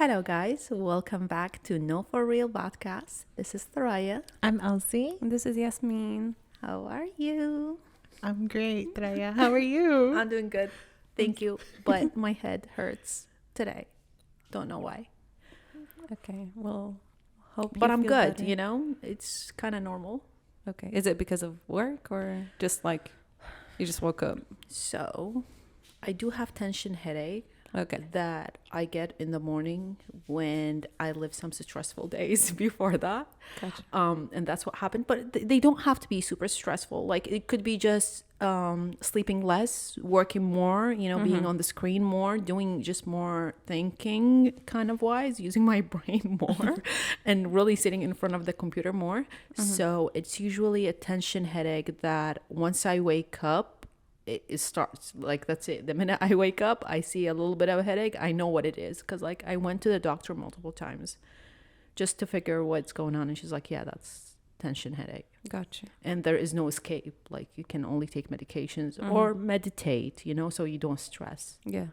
Hello, guys. Welcome back to No For Real podcast. This is Thuraya. I'm Elsie. And this is Yasmeen. How are you? I'm great, Thuraya. How are you? I'm doing good. Thank you. But my head hurts today. Don't know why. Okay, well, hope. But you I'm feel good, better. you know? It's kind of normal. Okay, is it because of work or just like you just woke up? So, I do have tension headache Okay. that I get in the morning when I live some stressful days before that. Gotcha. And that's what happened. But they don't have to be super stressful. Like it could be just sleeping less, working more, being on the screen more, doing just more thinking kind of wise, using my brain more and really sitting in front of the computer more. So it's usually a tension headache that once I wake up, it starts. Like, that's it. The minute I wake up, I see a little bit of a headache. I know what it is because like I went to the doctor multiple times just to figure what's going on, and she's like, yeah, that's tension headache, Gotcha. and there is no escape. Like, you can only take medications or meditate, so you don't stress. Yeah,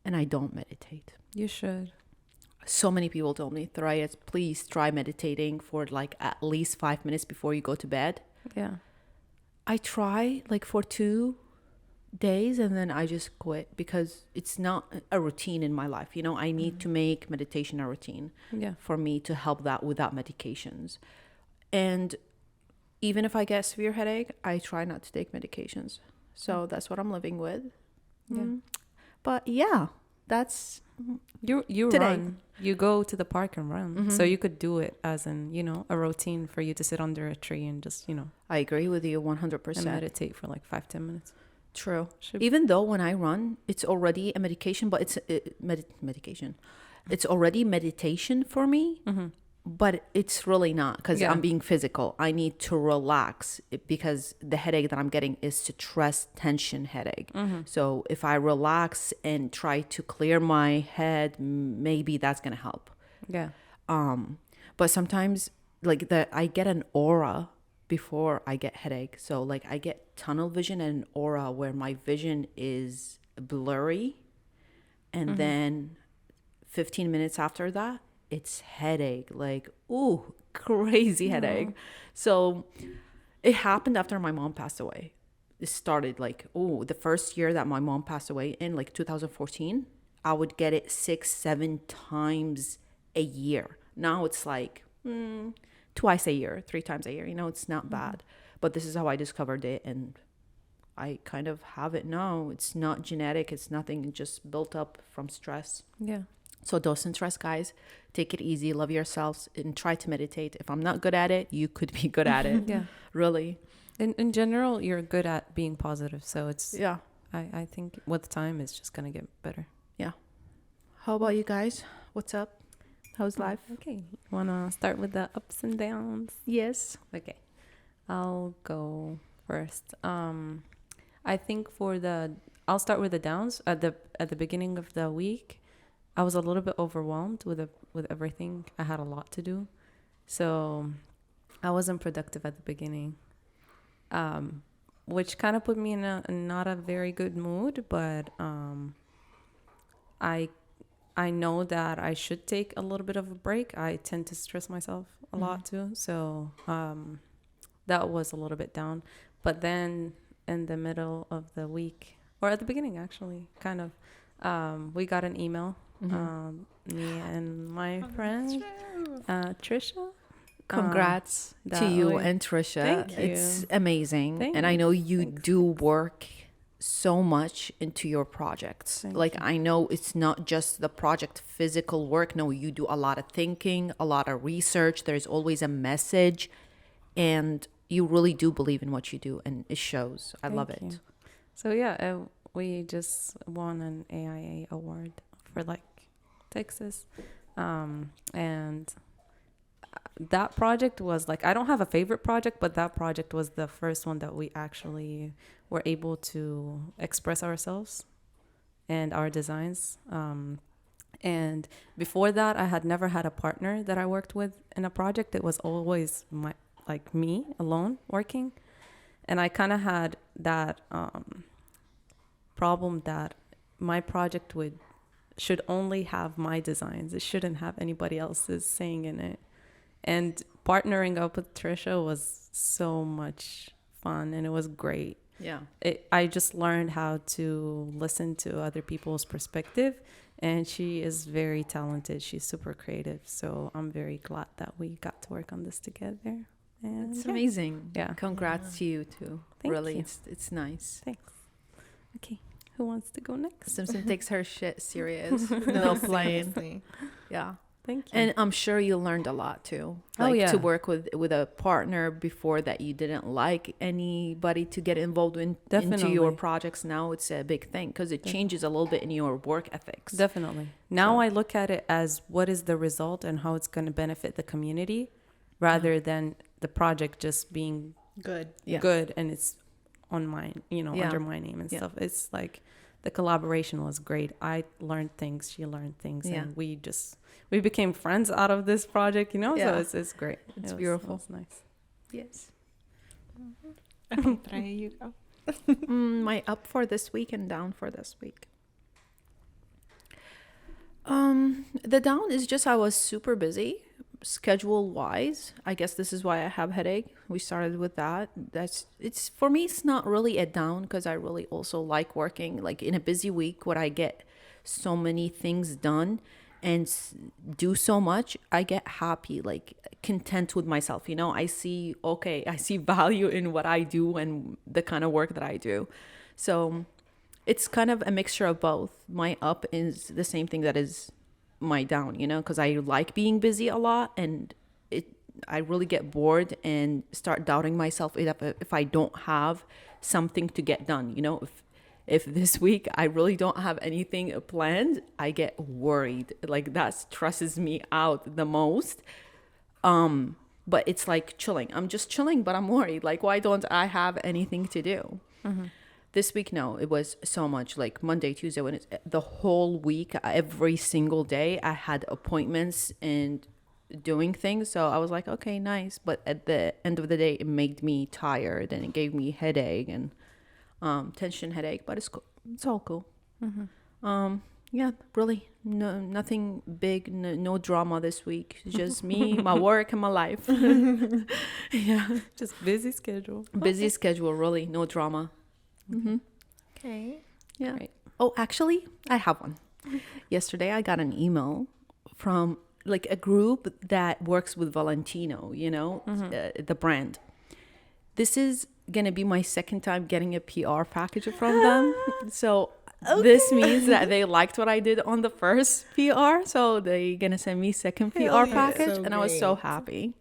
And I don't meditate. you should. So many people told me, Thuraya, please try meditating for like at least 5 minutes before you go to bed. Yeah. I try like for 2 days and then I just quit because it's not a routine in my life. I need to make meditation a routine Yeah. for me to help that without medications. And even if I get severe headache, I try not to take medications. So that's what I'm living with. Yeah. But yeah, that's You Today. run. You go to the park and run. So you could do it as in, a routine for you to sit under a tree and just, I agree with you 100%. and meditate for like 5-10 minutes. True. Should- Even though when I run, it's already a medication, but it's medication. It's already meditation for me, but it's really not because Yeah. I'm being physical. I need to relax because the headache that I'm getting is stress tension headache. So if I relax and try to clear my head, maybe that's going to help. Yeah. But sometimes like I get an aura before I get headache. So like I get tunnel vision and an aura where my vision is blurry, and then 15 minutes after that it's headache, like ooh, crazy headache. So it happened after my mom passed away. It started like, the first year that my mom passed away in like 2014, I would get it 6-7 times a year. Now it's like twice a year, 3 times a year. It's not bad. But this is how I discovered it, and I kind of have it now. It's not genetic. It's nothing. It just built up from stress. Yeah. So don't stress, guys. Take it easy. Love yourselves and try to meditate. If I'm not good at it, you could be good at it. Yeah. Really. In general, you're good at being positive. So it's, Yeah. I think with time, it's just going to get better. Yeah. How about you guys? What's up? How's life? Okay. Want to start with the ups and downs? Yes. Okay. I'll go first. I think I'll start with the downs. At the beginning of the week, I was a little bit overwhelmed with everything. I had a lot to do. So I wasn't productive at the beginning. Which kind of put me in a not a very good mood, but I know that I should take a little bit of a break. I tend to stress myself a lot too. So that was a little bit down. But then in the middle of the week, or at the beginning actually, kind of, we got an email, me and my friend, Trisha. Congrats to you and Trisha. Thank you. It's amazing. And I know you do work so much into your projects. Thank I know it's not just the project physical work. No, you do a lot of thinking, a lot of research. There's always a message, and you really do believe in what you do, and it shows. I love it. So yeah, we just won an AIA award for Texas, and that project was I don't have a favorite project, but that project was the first one that we actually were able to express ourselves and our designs. And before that, I had never had a partner that I worked with in a project. It was always me alone working. And I kind of had that problem that my project would should only have my designs. It shouldn't have anybody else's saying in it. And partnering up with Trisha was so much fun, and it was great. Yeah. I just learned how to listen to other people's perspective, and she is very talented. She's super creative. So I'm very glad that we got to work on this together. And It's amazing. Yeah. Congrats to you too. Thank really, you. it's nice. Thanks. Okay. Who wants to go next? Simpson takes her shit serious. No playing. Seriously. Yeah. Thank you. And I'm sure you learned a lot too. Oh, Like yeah. to work with a partner before that you didn't like anybody to get involved into Definitely. your projects. Now it's a big thing because it changes a little bit in your work ethics. Definitely. Now So- I look at it as what is the result and how it's going to benefit the community rather than the project just being Good. Yeah. good and it's on my, Yeah. under my name and Yeah. stuff. It's like the collaboration was great. I learned things, she learned things, Yeah. and we became friends out of this project, Yeah. so it's great. It's It beautiful. was nice. Yes. Okay, Thuraya, you go. My up for this week and down for this week. The down is just I was super busy schedule wise. I guess this is why I have headache. We started with that. It's for me it's not really a down because I really also like working like in a busy week where I get so many things done and do so much. I get happy, like content with myself. I see value in what I do and the kind of work that I do. So it's kind of a mixture of both. My up is the same thing that is my down, because I like being busy a lot and I really get bored and start doubting myself if I don't have something to get done. If this week I really don't have anything planned, I get worried. Like that stresses me out the most. But it's like chilling. I'm just chilling, but I'm worried. Like, why don't I have anything to do? Mm-hmm. This week, no, it was so much like Monday, Tuesday, the whole week, every single day, I had appointments and doing things. So I was like, okay, nice. But at the end of the day, it made me tired and it gave me headache and tension headache. But it's cool. It's all cool. Mm-hmm. Yeah, really, no, nothing big, no drama this week. It's just me, my work, and my life. Yeah, Just busy schedule. busy schedule. Really, no drama. Mm-hmm. Okay. Yeah. Right. Oh, actually, I have one. Yesterday, I got an email from like a group that works with Valentino, the brand. This is going to be my second time getting a PR package from them. So this means that they liked what I did on the first PR. So they're going to send me second PR Hell yeah. package. So And I was so great. happy.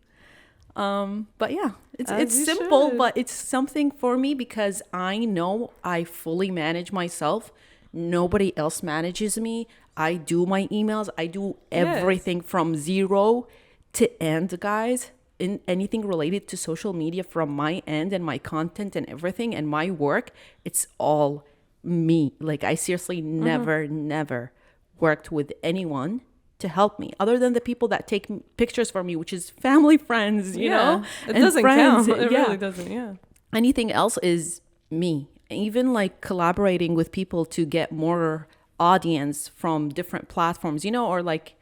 But yeah, As it's you simple, should. but it's something for me because I know I fully manage myself. Nobody else manages me. I do my emails. I do everything from zero to end, guys. In anything related to social media from my end and my content and everything and my work, it's all me. Like I seriously never worked with anyone to help me other than the people that take pictures for me, which is family, friends, you know, It and doesn't friends. count. It Yeah. really doesn't, yeah. Anything else is me. Even like collaborating with people to get more audience from different platforms, or like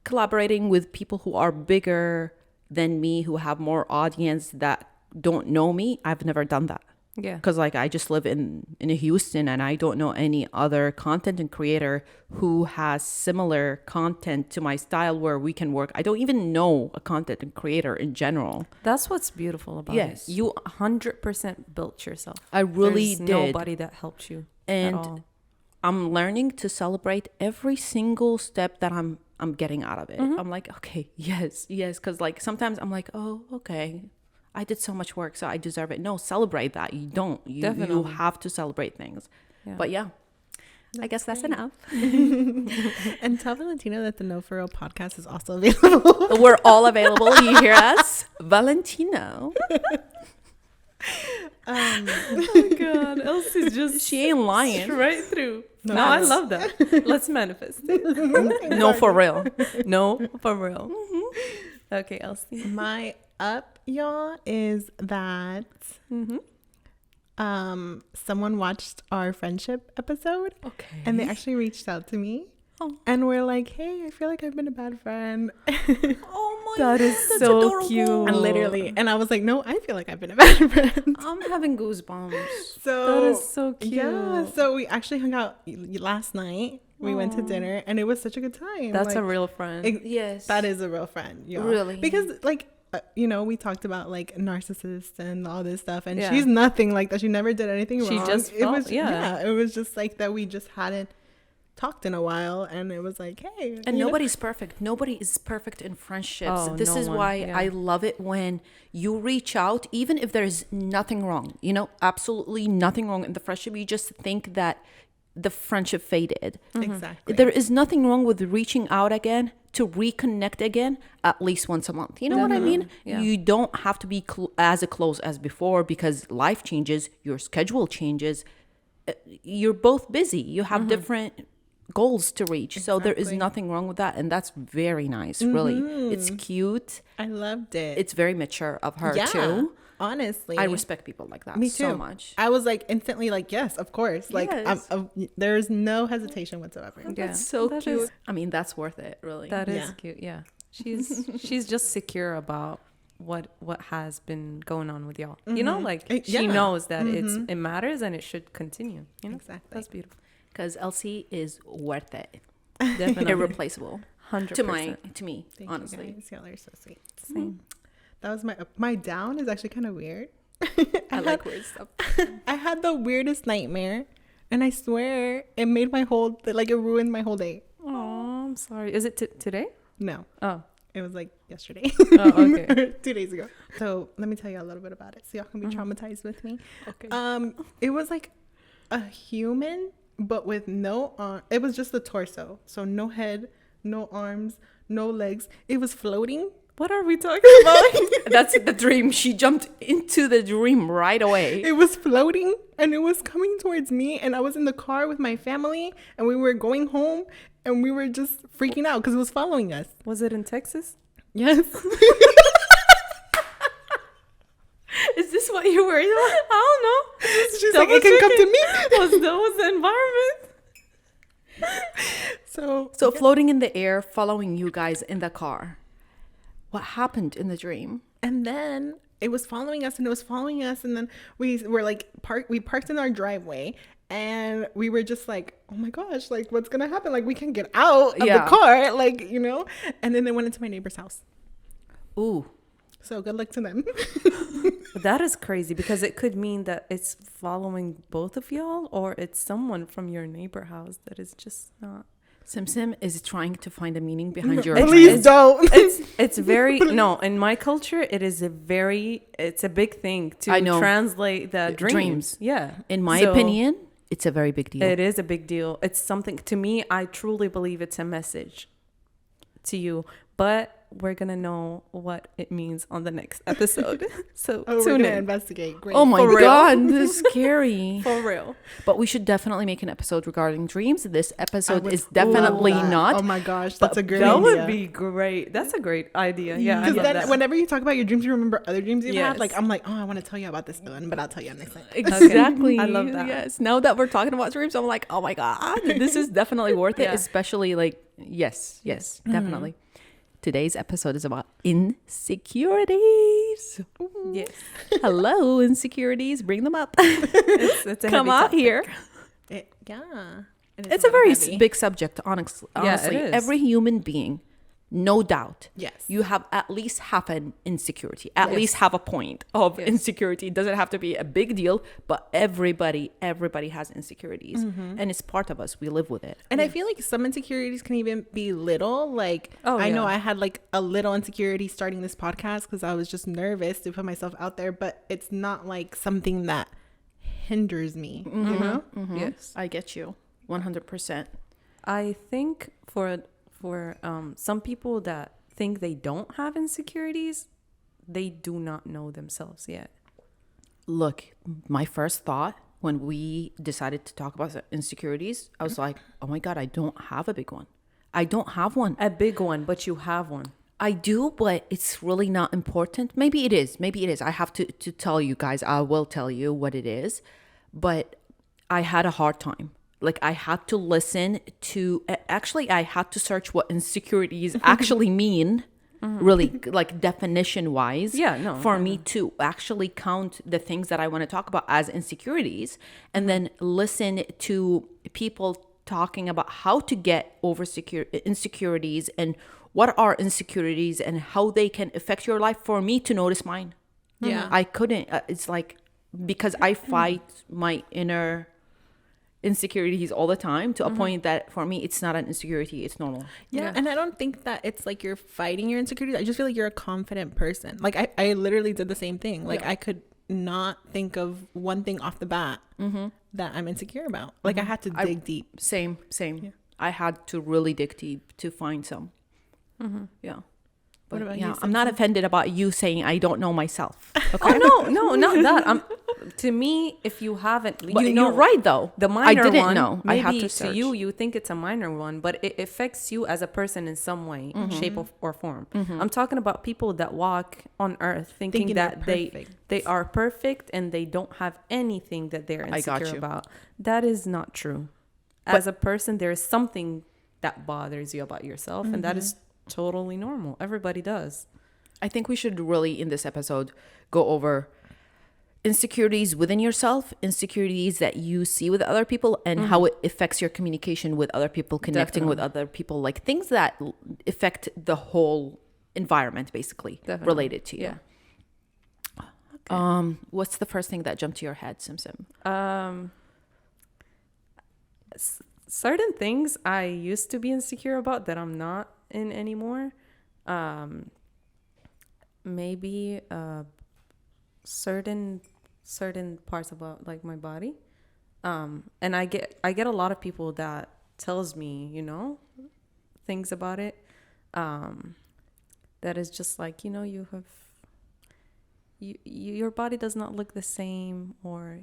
collaborating with people who are bigger than me, who have more audience that don't know me. I've never done that. Yeah. Because like I just live in Houston and I don't know any other content and creator who has similar content to my style where we can work. I don't even know a content and creator in general. That's what's beautiful about Yes. it. You 100% built yourself. I really There's did. nobody that helped you And at all. I'm learning to celebrate every single step that I'm getting out of it. Mm-hmm. I'm like, okay, yes. Because like sometimes I'm like, oh, okay, I did so much work, so I deserve it. No, celebrate that. You don't. You Definitely. have to celebrate things. Yeah. But yeah, I guess that's enough. And tell Valentino that the No For Real podcast is also available. We're all available. You hear us, Valentino. Oh God, Elsie's just She ain't lying. right through. No, No, I that's- love that. Let's manifest it. No, for real. No, for real. Okay, Elsie. My up, y'all, is that Mm-hmm. someone watched our friendship episode Okay. and they actually reached out to me and we're like, hey, I feel like I've been a bad friend. Oh my That is that's so adorable. cute. And literally, and I was like, no, I feel like I've been a bad friend. I'm having goosebumps. So That is so cute. yeah, so we actually hung out last night. We went to dinner, and it was such a good time. That's like, a real friend. Yes. that is a real friend, y'all. Really? Because like we talked about like narcissists and all this stuff, and Yeah. she's nothing like that. She never did anything She wrong. just it felt- was yeah. it was just like that we just hadn't talked in a while, and it was like, hey, And you know? nobody's perfect. Nobody is perfect in friendships. Oh, This no is one, why yeah. I love it when you reach out, even if there's nothing wrong, absolutely nothing wrong in the friendship. You just think that the friendship faded. Exactly. There is nothing wrong with reaching out again to reconnect again at least once a month. You know what I mean? Definitely, yeah. You don't have to be as close as before because life changes, your schedule changes. You're both busy. You have different goals to reach. So there is Exactly. nothing wrong with that. And that's very nice, really. It's cute. I loved it. It's very mature of her, too. Honestly, I respect people like that me too. so much. I was like instantly like, yes, of course. Like Yes. there's no hesitation whatsoever. Yeah. That's so That cute. is- I mean, that's worth it, really. That is Yeah. cute. Yeah. She's just secure about what has been going on with y'all. You know, like she Yeah. knows that it matters and it should continue. You know? Exactly. That's beautiful. Because Elsie is worth it. Definitely. Irreplaceable. 100%. To me, Thank honestly. you guys. Y'all are so sweet. Same. That was my down is actually kind of weird. I like weird stuff. I had the weirdest nightmare, and I swear it made my whole it ruined my whole day. Oh, I'm sorry. Is it today? No, Oh. it was like yesterday. Oh, okay. Or 2 days ago. So let me tell you a little bit about it, so y'all can be traumatized with me. Okay. It was like a human, but with no arm. It was just the torso, so no head, no arms, no legs. It was floating. What are we talking about? That's the dream. She jumped into the dream right away. It was floating, and it was coming towards me, and I was in the car with my family, and we were going home, and we were just freaking out because it was following us. Was it in Texas? Yes. Is this what you're worried about? I don't know. She's like, it can come to me. was the environment? So floating in the air, following you guys in the car. What happened in the dream? And then it was following us, and it was following us, and then we were like we parked in our driveway, and we were just like, oh my gosh, like what's gonna happen? Like we can't get out of Yeah. the car, like, and then they went into my neighbor's house. Ooh. So good luck to them. That is crazy because it could mean that it's following both of y'all or it's someone from your neighbor house that is just not. Sim is trying to find a meaning behind your Please dream. don't. It's very no, in my culture it's a big thing I to know. translate the dreams. Yeah. In my So, opinion, it's a very big deal. it is a big deal. It's something to me, I truly believe it's a message to you, but we're gonna know what it means on the next episode. So We're tune gonna in. investigate. Great. Oh my For real. god, this is scary. For real. But we should definitely make an episode regarding dreams. This I episode would is definitely love that. not. Oh my gosh, that's a great That idea. would be great. That's a great idea. Yeah. I Because love then that. whenever you talk about your dreams, you remember other dreams you've Yes. had. Like I'm like, oh, I want to tell you about this one, but I'll tell you next time. Exactly. I love that. Yes. Now that we're talking about dreams, I'm like, oh my god, this is definitely worth it. Yeah. Especially like, yes, definitely. Today's episode is about insecurities. Yes. Hello, insecurities. Bring them up. It's a Come heavy out topic. here. Yeah. And It's a very heavy. big subject, honestly. Yeah, it is. Every human being, no doubt. Yes. You have at least half an insecurity, at Yes. least have a point of Yes. insecurity. It doesn't have to be a big deal, but everybody has insecurities. And it's part of us. We live with it. And I feel like some insecurities can even be little. Like, Oh, I know yeah. I had like a little insecurity starting this podcast because I was just nervous to put myself out there, but it's not like something that hinders me, you know? Yes. I get you 100%. I think for some people that think they don't have insecurities, they do not know themselves yet. Look, my first thought when we decided to talk about insecurities, I was like, oh my God, I don't have a big one. I don't have one. A big one, but you have one. I do, but it's really not important. Maybe it is. I have to tell you guys. I will tell you what it is. But I had a hard time. like I had to listen to, actually I had to search what insecurities actually mean, really, like definition wise, Yeah, no, for me to actually count the things that I want to talk about as insecurities, and then listen to people talking about how to get over insecurities and what are insecurities and how they can affect your life, for me to notice mine. Yeah. I couldn't, it's like, because I fight my inner insecurities all the time, to a point that for me it's not an insecurity, it's normal. Yeah, and I don't think that it's like you're fighting your insecurities. I just feel like you're a confident person. Like I literally did the same thing. Like I could not think of one thing off the bat that I'm insecure about. Like I had to dig deep. Same. I had to really dig deep to find some. Yeah. What about yeah, you, I'm not offended about you saying I don't know myself. Okay? Oh no, not that. To me, if you haven't, But you're right though. The minor I didn't one, know. I had maybe to search. you think it's a minor one, but it affects you as a person in some way, shape or form. I'm talking about people that walk on earth thinking that they are perfect and they don't have anything that they're insecure about. That is not true. As a person, there is something that bothers you about yourself, and that is totally normal. Everybody does. I think we should really, in this episode, go over insecurities within yourself, insecurities that you see with other people, and how it affects your communication with other people, connecting with other people, like things that affect the whole environment, basically, related to you. Yeah. Okay. What's the first thing that jumped to your head, Simsim? Certain things I used to be insecure about that I'm not in anymore. Maybe certain parts about like my body. And I get a lot of people that tells me, things about it. That is just like, your body does not look the same, or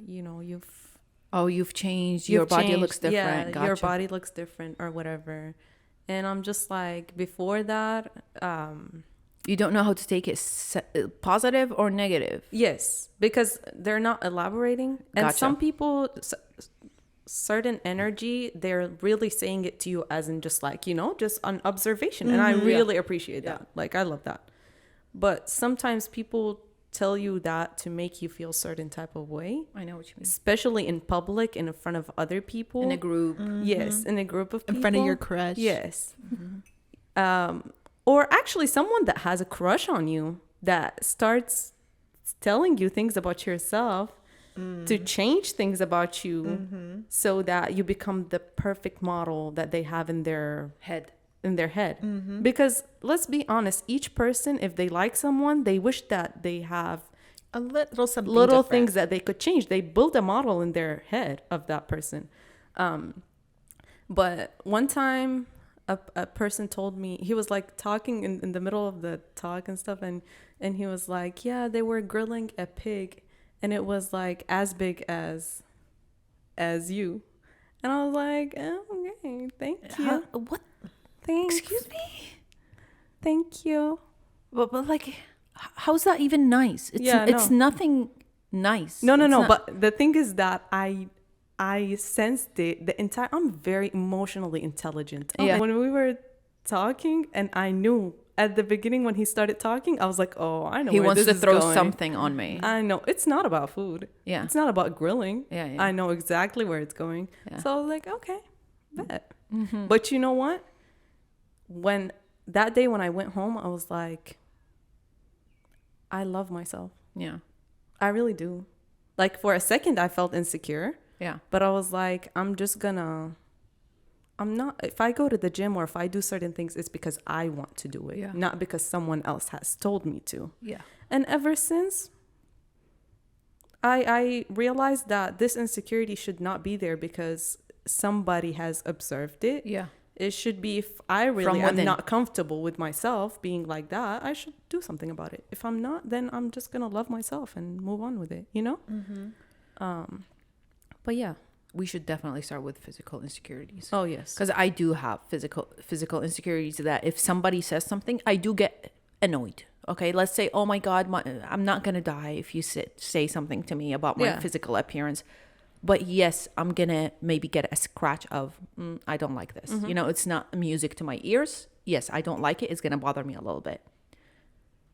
You've changed. Your body looks different. Yeah, Gotcha. your body looks different or whatever. And I'm just like, before that, you don't know how to take it positive or negative. yes, because they're not elaborating. And Gotcha. some people, certain energy, they're really saying it to you as in just like, just an observation. And I really appreciate that. Like, I love that. But sometimes people tell you that to make you feel certain type of way. I know what you mean. Especially in public and in front of other people. In a group. Yes, in a group of people. In front of your crush. Yes. Or actually someone that has a crush on you that starts telling you things about yourself to change things about you so that you become the perfect model that they have in their Head. Because let's be honest, each person, if they like someone, they wish that they have A little something little different. things that they could change. They build a model in their head of that person. But one time a person told me, he was like talking in the middle of the talk and stuff, and he was like, yeah, they were grilling a pig and it was like as big as you. And I was like, oh, okay, thank you. What? Thanks. Excuse me? Thank you. But like, how's that even nice? It's nothing nice. No. It's not- But the thing is that I sensed the entire. I'm very emotionally intelligent. Yeah. When we were talking, and I knew at the beginning when he started talking, I was like, oh, I know. He where wants this to is throw going. something on me. I know it's not about food. Yeah. It's not about grilling. Yeah. I know exactly where it's going. Yeah. So I was like, okay, bet. But you know what? When that day when I went home, I was like, I love myself. Yeah. I really do. Like for a second, I felt insecure. Yeah. But I was like, if I go to the gym or if I do certain things, it's because I want to do it, Yeah. not because someone else has told me to. Yeah. And ever since, I realized that this insecurity should not be there because somebody has observed it. Yeah. It should be, if I really From am within. not comfortable with myself being like that, I should do something about it. If I'm not, then I'm just going to love myself and move on with it, But yeah. We should definitely start with physical insecurities. Oh, yes. Because I do have physical insecurities that if somebody says something, I do get annoyed. Okay, let's say, oh my God, I'm not going to die if you say something to me about my Yeah. physical appearance. But yes, I'm gonna maybe get a scratch of, I don't like this. You know, it's not music to my ears. Yes, I don't like it. It's gonna bother me a little bit.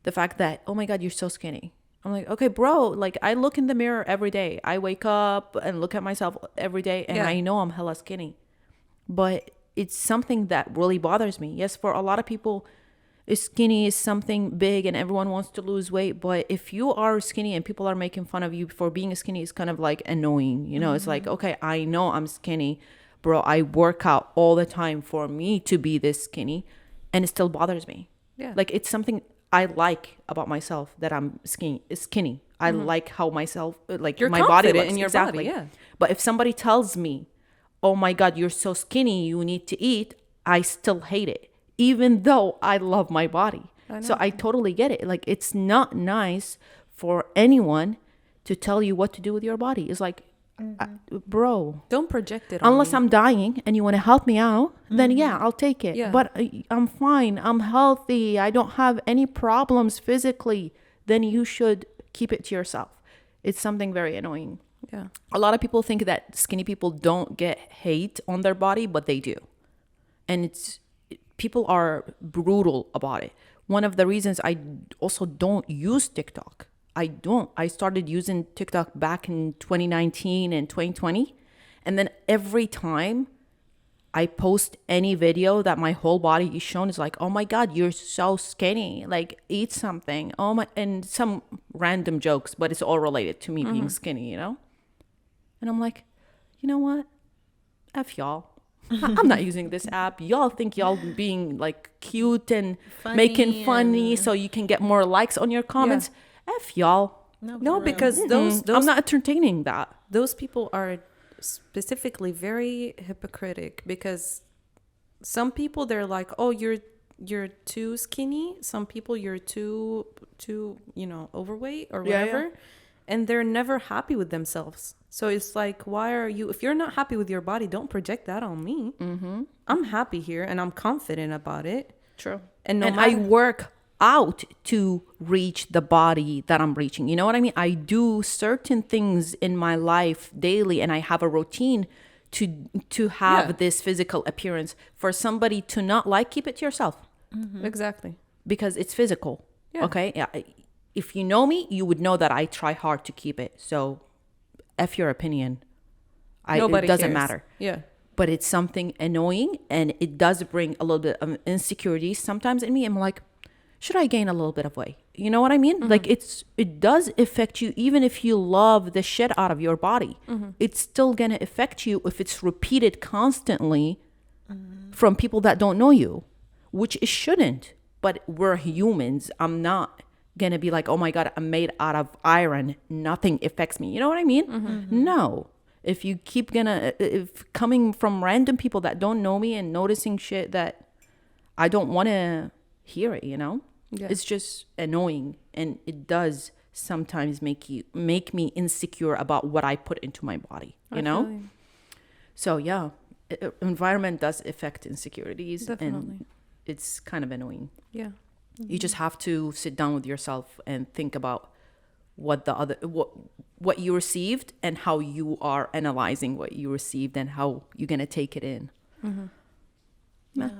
The fact that, oh my God, you're so skinny. I'm like, okay, bro, like I look in the mirror every day. I wake up and look at myself every day and I know I'm hella skinny. But it's something that really bothers me. Yes, for a lot of people, skinny is something big and everyone wants to lose weight. But if you are skinny and people are making fun of you for being skinny, it's kind of like annoying. You know, it's like, okay, I know I'm skinny, bro. I work out all the time for me to be this skinny and it still bothers me. Yeah. Like it's something I like about myself that I'm skinny. I like how myself, like You're my body looks. in your Exactly. body, yeah. But if somebody tells me, oh my God, you're so skinny, you need to eat, I still hate it, even though I love my body. So I totally get it. Like, it's not nice for anyone to tell you what to do with your body. It's like, bro, Don't project it on unless me. I'm dying and you want to help me out, then yeah, I'll take it. Yeah. But I'm fine. I'm healthy. I don't have any problems physically. Then you should keep it to yourself. It's something very annoying. Yeah. A lot of people think that skinny people don't get hate on their body, but they do. And people are brutal about it. One of the reasons I also don't use TikTok. I started using TikTok back in 2019 and 2020. And then every time I post any video that my whole body is shown, is like, oh my God, you're so skinny. Like, eat something. Oh my, and some random jokes, but it's all related to me being skinny, you know? And I'm like, you know what? F y'all. I'm not using this app. Y'all think y'all being like cute and making funny so you can get more likes on your comments. F y'all. No, because those I'm not entertaining that. those people are specifically very hypocritic, because some people, they're like, oh, you're too skinny. Some people, you're too overweight or whatever. And they're never happy with themselves. So it's like, why are you, if you're not happy with your body, don't project that on me. I'm happy here and I'm confident about it. True. And I work out to reach the body that I'm reaching. You know what I mean? I do certain things in my life daily and I have a routine to have this physical appearance. For somebody to not like, keep it to yourself. Exactly. Because it's physical. Yeah. Okay? Yeah. If you know me, you would know that I try hard to keep it. So F your opinion. Nobody it doesn't cares. matter. Yeah. But it's something annoying and it does bring a little bit of insecurity sometimes in me. I'm like, should I gain a little bit of weight? You know what I mean? Like it does affect you even if you love the shit out of your body. It's still going to affect you if it's repeated constantly from people that don't know you, which it shouldn't. But we're humans. I'm not going to be like, oh my God, I'm made out of iron. Nothing affects me. You know what I mean? No. If you keep if coming from random people that don't know me and noticing shit that I don't want to hear it, you know? Yeah. It's just annoying. And it does sometimes make me insecure about what I put into my body, you know? So yeah, environment does affect insecurities. Definitely. And it's kind of annoying. Yeah. You just have to sit down with yourself and think about what you received and how you are analyzing what you received and how you're going to take it in. Yeah.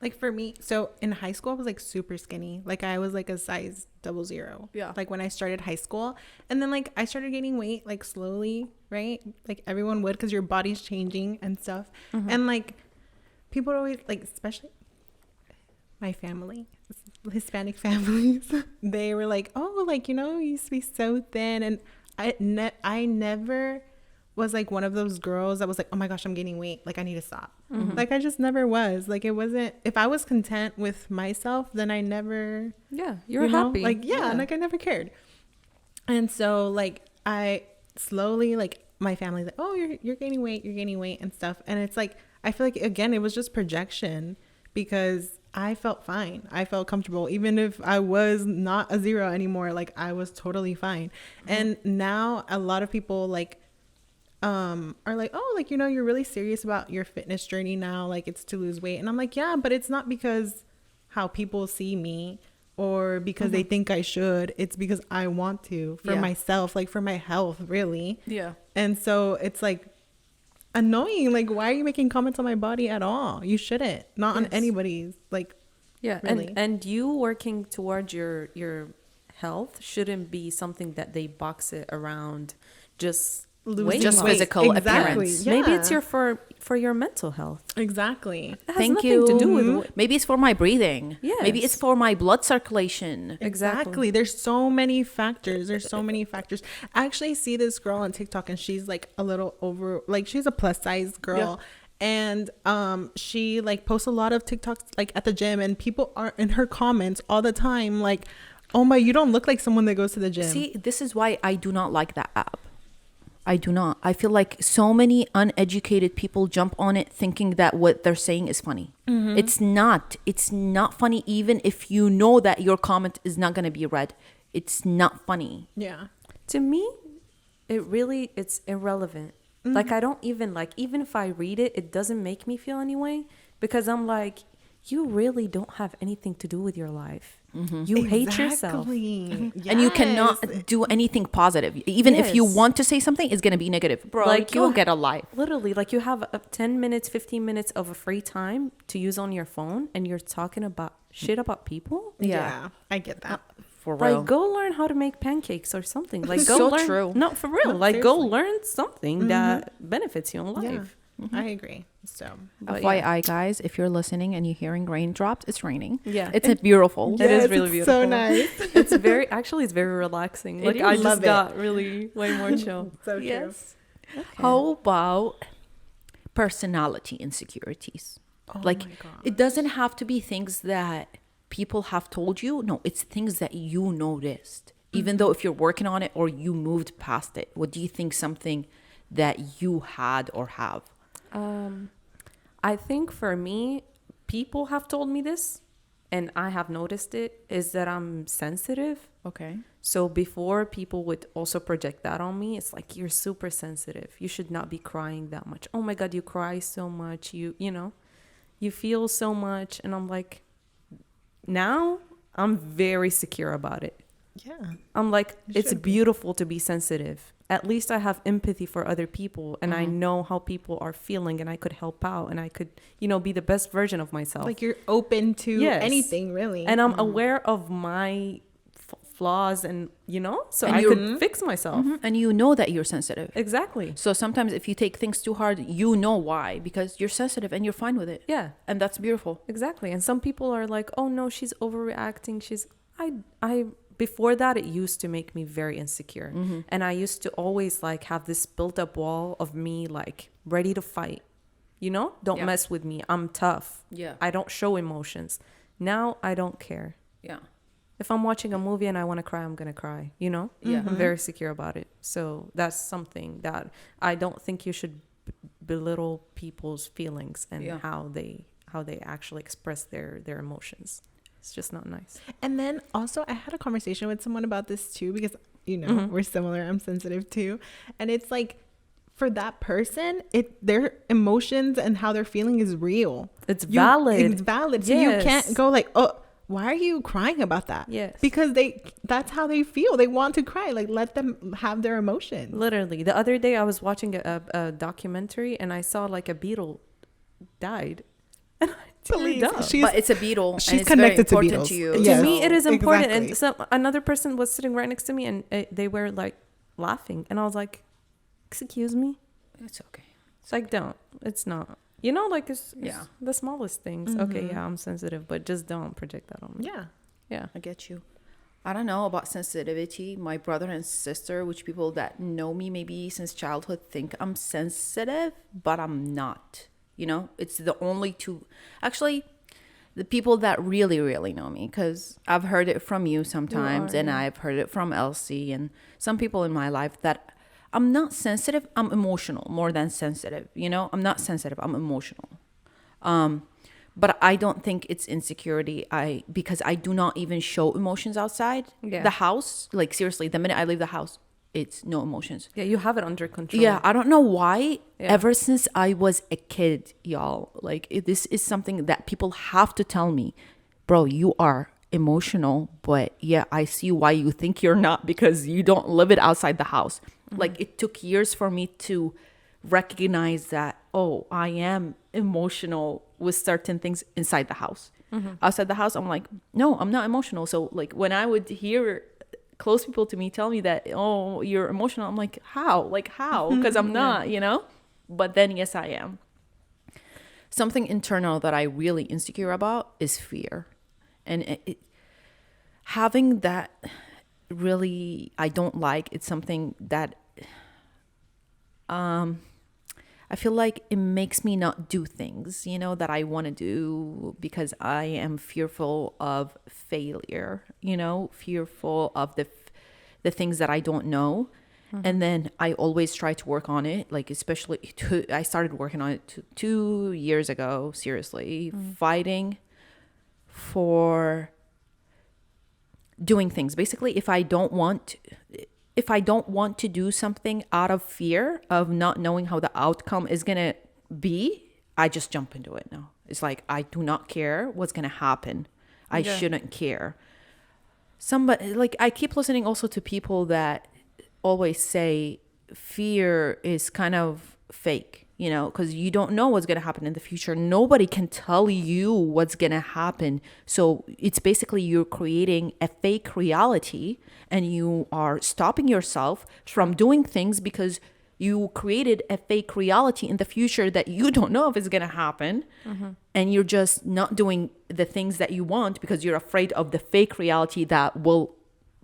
Like for me, so in high school, I was like super skinny. Like I was like a size 00. Yeah. Like when I started high school, and then like I started gaining weight like slowly, right? Like everyone would, because your body's changing and stuff. And like people are always like, especially my family, Hispanic families, they were like, oh, like, you used to be so thin. And I never was like one of those girls that was like, oh my gosh, I'm gaining weight, like I need to stop. Like I just never was. Like it wasn't, if I was content with myself, then I never, you're happy. like like I never cared. And so like I slowly, like my family's like, oh, you're gaining weight and stuff. And it's like, I feel like again it was just projection, because I felt fine. I felt comfortable. Even if I was not a 0 anymore, like I was totally fine. And now a lot of people like are like, oh, like, you're really serious about your fitness journey now. Like it's to lose weight. And I'm like, yeah, but it's not because how people see me or because they think I should. It's because I want to, for myself, like for my health, really. Yeah. And so it's like annoying. Like, why are you making comments on my body at all? You shouldn't. Not on anybody's. Like, yeah, really. and you working towards your health shouldn't be something that they box it around just Just weight. physical Exactly. appearance. Yeah. Maybe it's your for your mental health. Exactly. It has Thank nothing you. to do with Maybe it's for my breathing. Yes. Maybe it's for my blood circulation. Exactly. There's so many factors. I actually see this girl on TikTok, and she's like a little over, like she's a plus size girl. And she like posts a lot of TikToks like at the gym, and people are in her comments all the time like, oh my, you don't look like someone that goes to the gym. See, this is why I do not like that app. I do not. I feel like so many uneducated people jump on it thinking that what they're saying is funny. It's not. It's not funny, even if you know that your comment is not going to be read. It's not funny. Yeah. To me, it's irrelevant. Like, I don't even like, even if I read it, it doesn't make me feel any way, because I'm like, you really don't have anything to do with your life. You hate yourself. Yes. And you cannot do anything positive. Even if you Yes. want to say something, it's going to be negative. Bro, Like, you won't get a life. Literally, like, you have 10 minutes, 15 minutes of a free time to use on your phone, and you're talking about shit about people. Yeah, I get that. For real. Like, go learn how to make pancakes or something. Like, go So learn. true. No, for real. No, like, go seriously. learn something that benefits you in life. Yeah, I agree. So, But FYI, guys, if you're listening and you're hearing raindrops, it's raining. Yeah. It's beautiful. It is Yes, really it's beautiful. so nice. It's very, actually, it's very relaxing. Like, is. I Love just it. got really way more chill. So true. Yes. How about personality insecurities? Oh Like, my God. it doesn't have to be things that people have told you. No, it's things that you noticed. Even though if you're working on it or you moved past it, what do you think something that you had or have? I think for me, people have told me this, and I have noticed it, is that I'm sensitive. Okay. So before, people would also project that on me. It's like, you're super sensitive. You should not be crying that much. Oh my God, you cry so much. You know, you feel so much. And I'm like, now I'm very secure about it. Yeah. I'm like, it's should be. beautiful to be sensitive. At least I have empathy for other people, and I know how people are feeling, and I could help out, and I could, you know, be the best version of myself. Like, you're open to Yes. anything, really. And I'm aware of my flaws, and, you know, so And I you're- could fix myself. And you know that you're sensitive. Exactly. So sometimes if you take things too hard, you know why, because you're sensitive and you're fine with it. Yeah, And that's beautiful. exactly. And some people are like, oh no, she's overreacting. I before that, it used to make me very insecure. And I used to always like have this built up wall of me like ready to fight. You know, don't Yeah. mess with me. I'm tough. Yeah. I don't show emotions. Now I don't care. Yeah. If I'm watching a movie and I want to cry, I'm going to cry, you know? Yeah. I'm very secure about it. So that's something that I don't think you should belittle people's feelings and Yeah. how they actually express their emotions. It's just not nice. And then also, I had a conversation with someone about this too, because, you know, we're similar. I'm sensitive too. And it's like, for that person, their emotions and how they're feeling is real. It's valid. It's valid. So you Yes. can't go like, oh, why are you crying about that? Yes. Because that's how they feel. They want to cry. Like, let them have their emotions. Literally. The other day I was watching a documentary and I saw like a beetle died. And I teared Please, up. she's- But it's a beetle. she's and it's connected to very important beetles. to you. Yes. To me, it is important. Exactly. And another person was sitting right next to me and they were like laughing. And I was like, excuse me? It's okay. It's like, don't. It's not. You know, like, it's Yeah. the smallest things. Okay, yeah, I'm sensitive, but just don't project that on me. Yeah. Yeah. I get you. I don't know about sensitivity. My brother and sister, which people that know me maybe since childhood think I'm sensitive, but I'm not. You know, it's the only two. Actually, the people that really, really know me, because I've heard it from you sometimes, and I've heard it from Elsie and some people in my life that I'm not sensitive. I'm emotional more than sensitive. You know, I'm not sensitive. I'm emotional. But I don't think it's insecurity. Because I do not even show emotions outside Yeah. the house. Like, seriously, the minute I leave the house, it's no emotions. Yeah, you have it under control. Yeah, I don't know why. Yeah. Ever since I was a kid, y'all, like this is something that people have to tell me, bro. You are emotional, but yeah, I see why you think you're not, because you don't live it outside the house. Like, it took years for me to recognize that, oh, I am emotional with certain things inside the house. Outside the house, I'm like, no, I'm not emotional. So like, when I would hear close people to me tell me that, oh, you're emotional, I'm like, how? Like, how? Because I'm not, you know? But then, yes, I am. Something internal that I really insecure about is fear. And having that, really, I don't like. It's something that I feel like it makes me not do things, you know, that I want to do, because I am fearful of failure, you know, fearful of the things that I don't know. And then I always try to work on it. Like, especially I started working on it 2 years ago, seriously, fighting for doing things. Basically, if I don't want to do something out of fear of not knowing how the outcome is going to be, I just jump into it now. It's like, I do not care what's going to happen. I shouldn't care. Somebody, like, I keep listening also to people that always say fear is kind of fake, you know, because you don't know what's going to happen in the future. Nobody can tell you what's going to happen. So it's basically you're creating a fake reality, and you are stopping yourself from doing things because you created a fake reality in the future that you don't know if it's going to happen. And you're just not doing the things that you want because you're afraid of the fake reality that will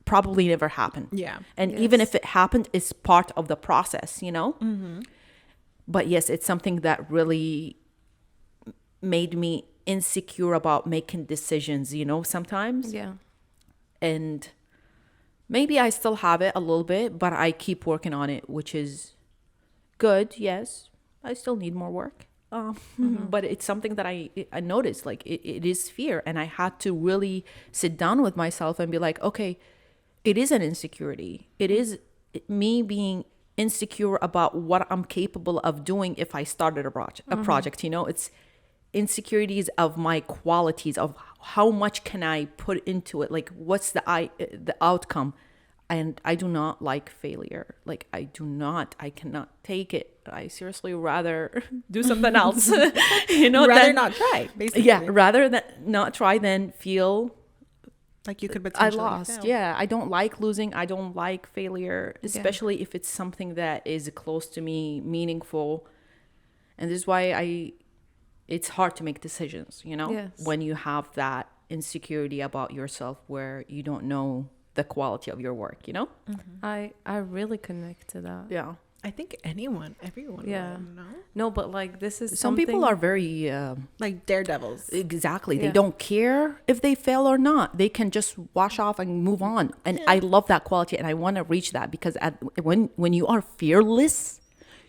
probably never happen. Yeah. And even if it happened, it's part of the process, you know? But yes, it's something that really made me insecure about making decisions, you know, sometimes. Yeah. And maybe I still have it a little bit, but I keep working on it, which is good. Yes, I still need more work. But it's something that I noticed, like, it is fear. And I had to really sit down with myself and be like, okay, it is an insecurity. It is me being insecure about what I'm capable of doing if I started a project, you know? It's insecurities of my qualities, of how much can I put into it, like what's the outcome. And I do not like failure. Like, I cannot take it. I seriously rather do something else. You know, rather not try, basically. Yeah, rather than not try than feel like you could I potentially lost. fail. Yeah, I don't like losing. I don't like failure, especially if it's something that is close to me, meaningful. And this is why it's hard to make decisions, you know? Yes. When you have that insecurity about yourself where you don't know the quality of your work, you know? I really connect to that. Yeah. I think everyone Yeah. would, no? No, but like, this is Some people are very Like daredevils. exactly. Yeah. They don't care if they fail or not. They can just wash off and move on. And I love that quality, and I want to reach that, because when you are fearless,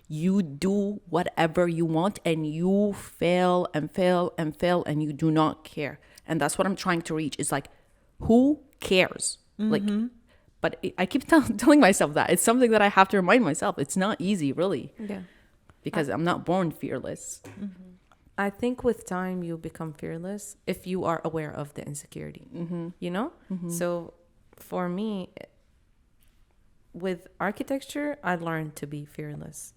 you do whatever you want, and you fail and fail and fail, and you do not care. And that's what I'm trying to reach. Is like, who cares? Like, but I keep telling myself that it's something that I have to remind myself. It's not easy, really, Yeah. because I'm not born fearless. I think with time you become fearless if you are aware of the insecurity, you know? So for me, with architecture, I learned to be fearless.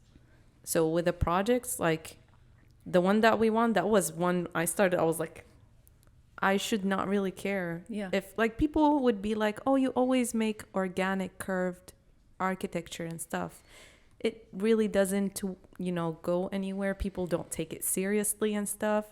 So with the projects, like the one that we won, that was one I started, I was like, I should not really care. Yeah. If like people would be like, oh, you always make organic curved architecture and stuff. It really doesn't, you know, go anywhere. People don't take it seriously and stuff.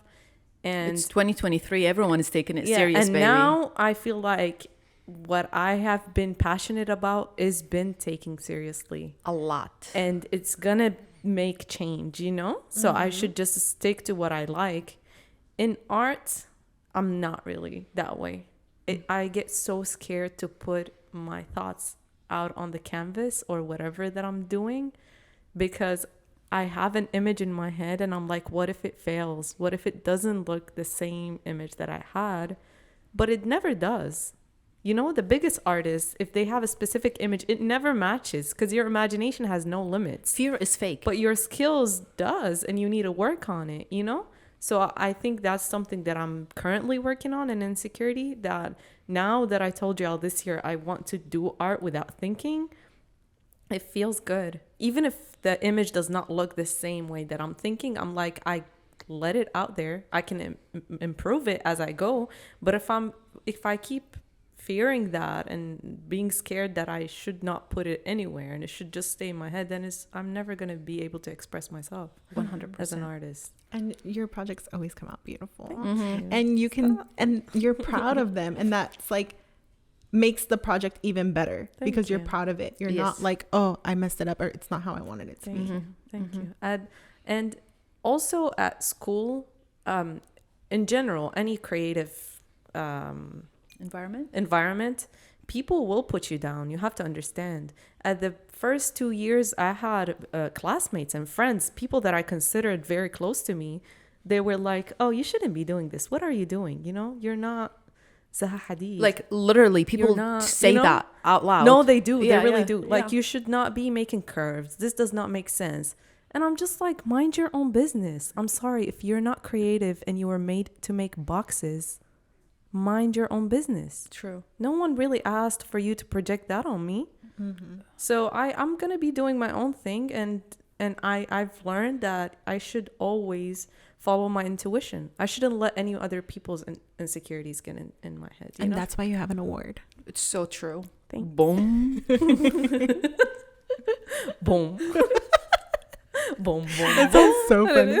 And It's 2023. Everyone is taking it yeah, serious, and baby. now I feel like what I have been passionate about is been taken seriously. A lot. And it's gonna make change, you know? So I should just stick to what I like. In art, I'm not really that way. I get so scared to put my thoughts out on the canvas or whatever that I'm doing, because I have an image in my head and I'm like, what if it fails? What if it doesn't look the same image that I had? But it never does. You know, the biggest artists, if they have a specific image, it never matches because your imagination has no limits. Fear is fake. But your skills does, and you need to work on it, you know? So I think that's something that I'm currently working on, an insecurity, that now that I told y'all this year I want to do art without thinking, it feels good. Even if the image does not look the same way that I'm thinking, I'm like, I let it out there. I can improve it as I go. But if I keep fearing that and being scared that I should not put it anywhere and it should just stay in my head, then I'm never going to be able to express myself 100% as an artist. And your projects always come out beautiful. Mm-hmm. And you can, and you're proud of them. And that's like, makes the project even better because you're proud of it. You're not like, oh, I messed it up, or it's not how I wanted it to be. Thank you. And also at school, in general, any creative environment, people will put you down. You have to understand. At the first 2 years, I had classmates and friends, people that I considered very close to me. They were like, oh, you shouldn't be doing this. What are you doing? You know, you're not Zaha Hadid. Like literally people say that out loud. No, they do. Yeah, they really yeah, do. Like, you should not be making curves. This does not make sense. And I'm just like, mind your own business. I'm sorry, if you're not creative and you were made to make boxes, mind your own business. True. No one really asked for you to project that on me. So I'm gonna be doing my own thing, and I've learned that I should always follow my intuition. I shouldn't let any other people's insecurities get in my head. And that's why you have an award. It's so true. Boom. Boom. Boom, boom. That sounds so funny.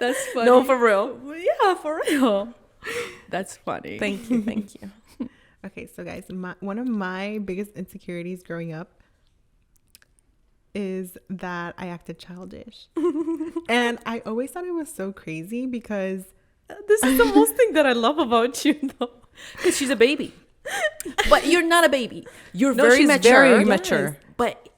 That's funny. No, for real. Yeah, for real. That's funny. Thank you. Thank you. Okay, so guys, one of my biggest insecurities growing up is that I acted childish. And I always thought it was so crazy because This is the most thing that I love about you, though. Because she's a baby. But you're not a baby. You're No, very she's mature. very mature. But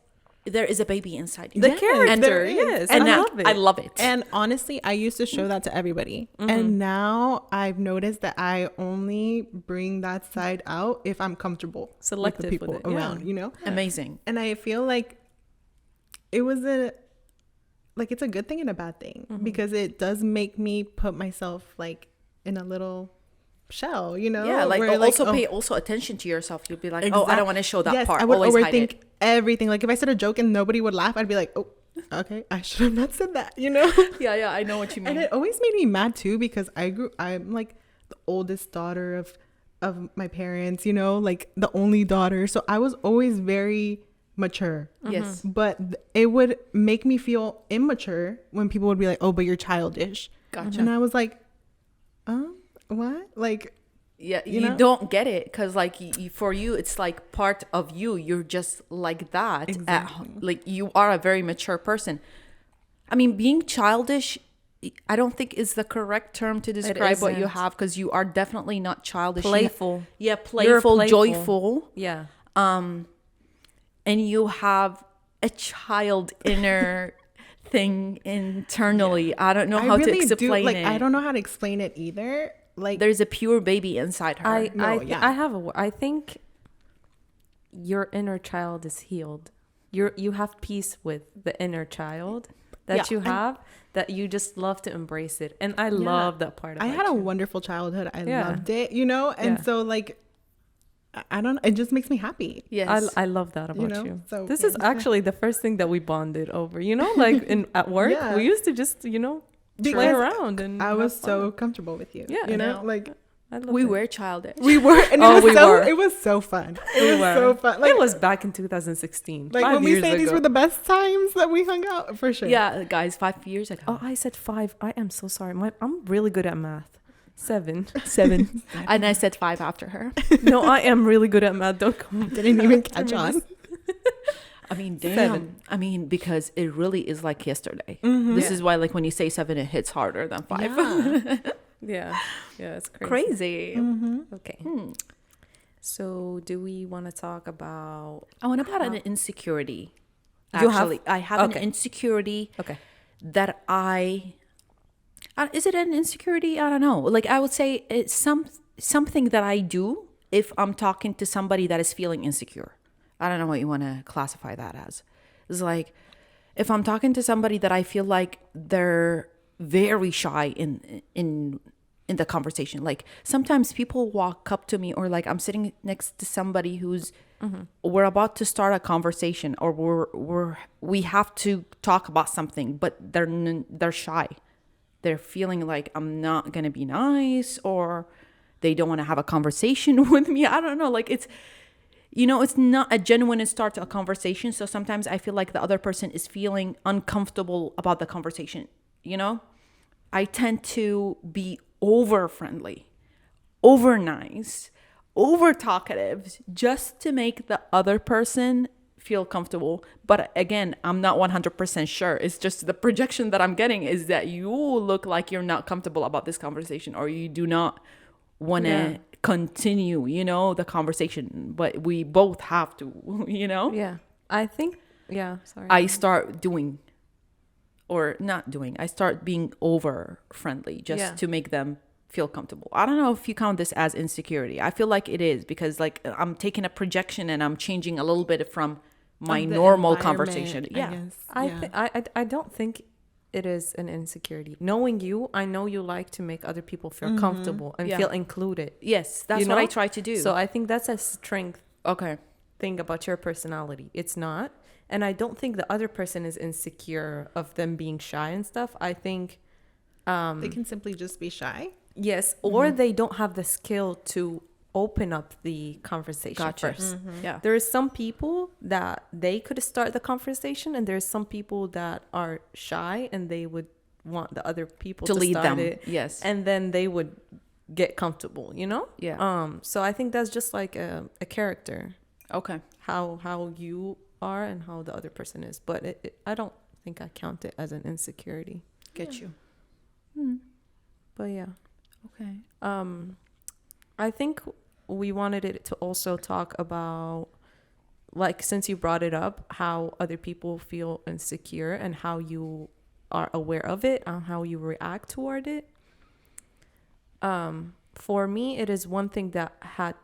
there is a baby inside you. The Yes, character, there is. yes. And I now, love it. I love it. And honestly, I used to show that to everybody. And now I've noticed that I only bring that side out if I'm comfortable Selective with the people with it, yeah. around, you know? Amazing. And I feel like it's a good thing and a bad thing because it does make me put myself like in a little shell, you know? Yeah, like where, pay attention to yourself. You'll be like, oh, I Exact- don't want to show that yes, part. I would Always hide overthink it. everything. Like if I said a joke and nobody would laugh, I'd be like, oh, okay, I should have not said that, you know? Yeah, I know what you mean. And it always made me mad too because I'm like the oldest daughter of my parents, you know, like the only daughter. So I was always very mature. Yes. But it would make me feel immature when people would be like, oh, but you're childish. Gotcha. And I was like, what? Like, Yeah, you you know? don't get it because like for you, it's like part of you. You're just like that. Exactly. Like you are a very mature person. I mean, being childish, I don't think is the correct term to describe what you isn't. have because you are definitely not childish. Playful. Yeah, You're playful, joyful. Yeah. And you have a child inner thing internally. I don't know how to explain it. I don't know how to explain it either. Like There's a pure baby inside her. I think your inner child is healed. You have peace with the inner child that you have, that you just love to embrace it. And I love that part of it. I had a wonderful childhood. I Yeah. loved it, you know? And Yeah. so like I don't know, it just makes me happy. Yes. I love that about know? you. So, this yeah. is actually the first thing that we bonded over, you know, like at work, Yeah. we used to just, you know, play Because around and I have was so fun. comfortable with you. Yeah. You know, No. like I love We it. were childish. we were, and Oh, we were. it was so fun. It We was were. so fun. Like it was back in 2016. like 5 when we years say these ago. were the best times that we hung out for sure. Yeah, guys, 5 years ago. Oh, I said 5. I am so sorry. I'm really good at math. 7. And I said 5 after her. No, I am really good at math. Don't come. Didn't even catch on. I mean, damn. 7. I mean, because it really is like yesterday. Mm-hmm. This is why, like, when you say 7, it hits harder than 5. Yeah. Yeah, it's crazy. Crazy. Mm-hmm. Okay. So, do we want to talk about? I want about an insecurity. You have- Actually, I have an okay. insecurity Okay. that is it an insecurity? I don't know. Like, I would say it's something that I do if I'm talking to somebody that is feeling insecure. I don't know what you want to classify that as. It's like if I'm talking to somebody that I feel like they're very shy in the conversation. Like sometimes people walk up to me, or like I'm sitting next to somebody who's we're about to start a conversation, or we have to talk about something, but they're shy. They're feeling like I'm not gonna be nice, or they don't want to have a conversation with me. I don't know. Like it's not a genuine start to a conversation. So sometimes I feel like the other person is feeling uncomfortable about the conversation. I tend to be over friendly, over nice, over talkative, just to make the other person feel comfortable. But again, I'm not 100% sure. It's just the projection that I'm getting is that you look like you're not comfortable about this conversation, or you do not want to continue, the conversation. But we both have to, Yeah. I think, sorry. I start doing, or not doing, I start being over friendly just to make them feel comfortable. I don't know if you count this as insecurity. I feel like it is, because like I'm taking a projection and I'm changing a little bit from my normal conversation. I don't think it is an insecurity. Knowing you, I know you like to make other people feel comfortable and feel included. Yes, that's what I try to do. So I think that's a strength Okay. thing about your personality. It's not. And I don't think the other person is insecure of them being shy and stuff. I think they can simply just be shy. yes, or they don't have the skill to open up the conversation Gotcha. first. Yeah. There is some people that they could start the conversation, and there's some people that are shy and they would want the other people to lead start them. it, Yes. and then they would get comfortable, Yeah. So I think that's just like a character, Okay. how you are and how the other person is, but I don't think I count it as an insecurity. Get you. But yeah, Okay. I think we wanted it to also talk about, like, since you brought it up, how other people feel insecure and how you are aware of it and how you react toward it. For me, it is one thing that had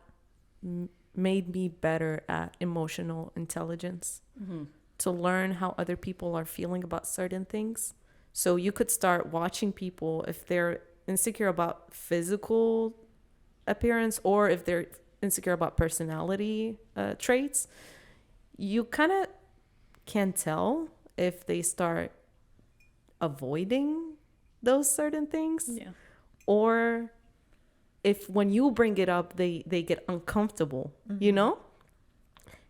made me better at emotional intelligence, to learn how other people are feeling about certain things. So you could start watching people if they're insecure about physical appearance, or if they're insecure about personality traits. You kind of can tell if they start avoiding those certain things, or if when you bring it up they get uncomfortable,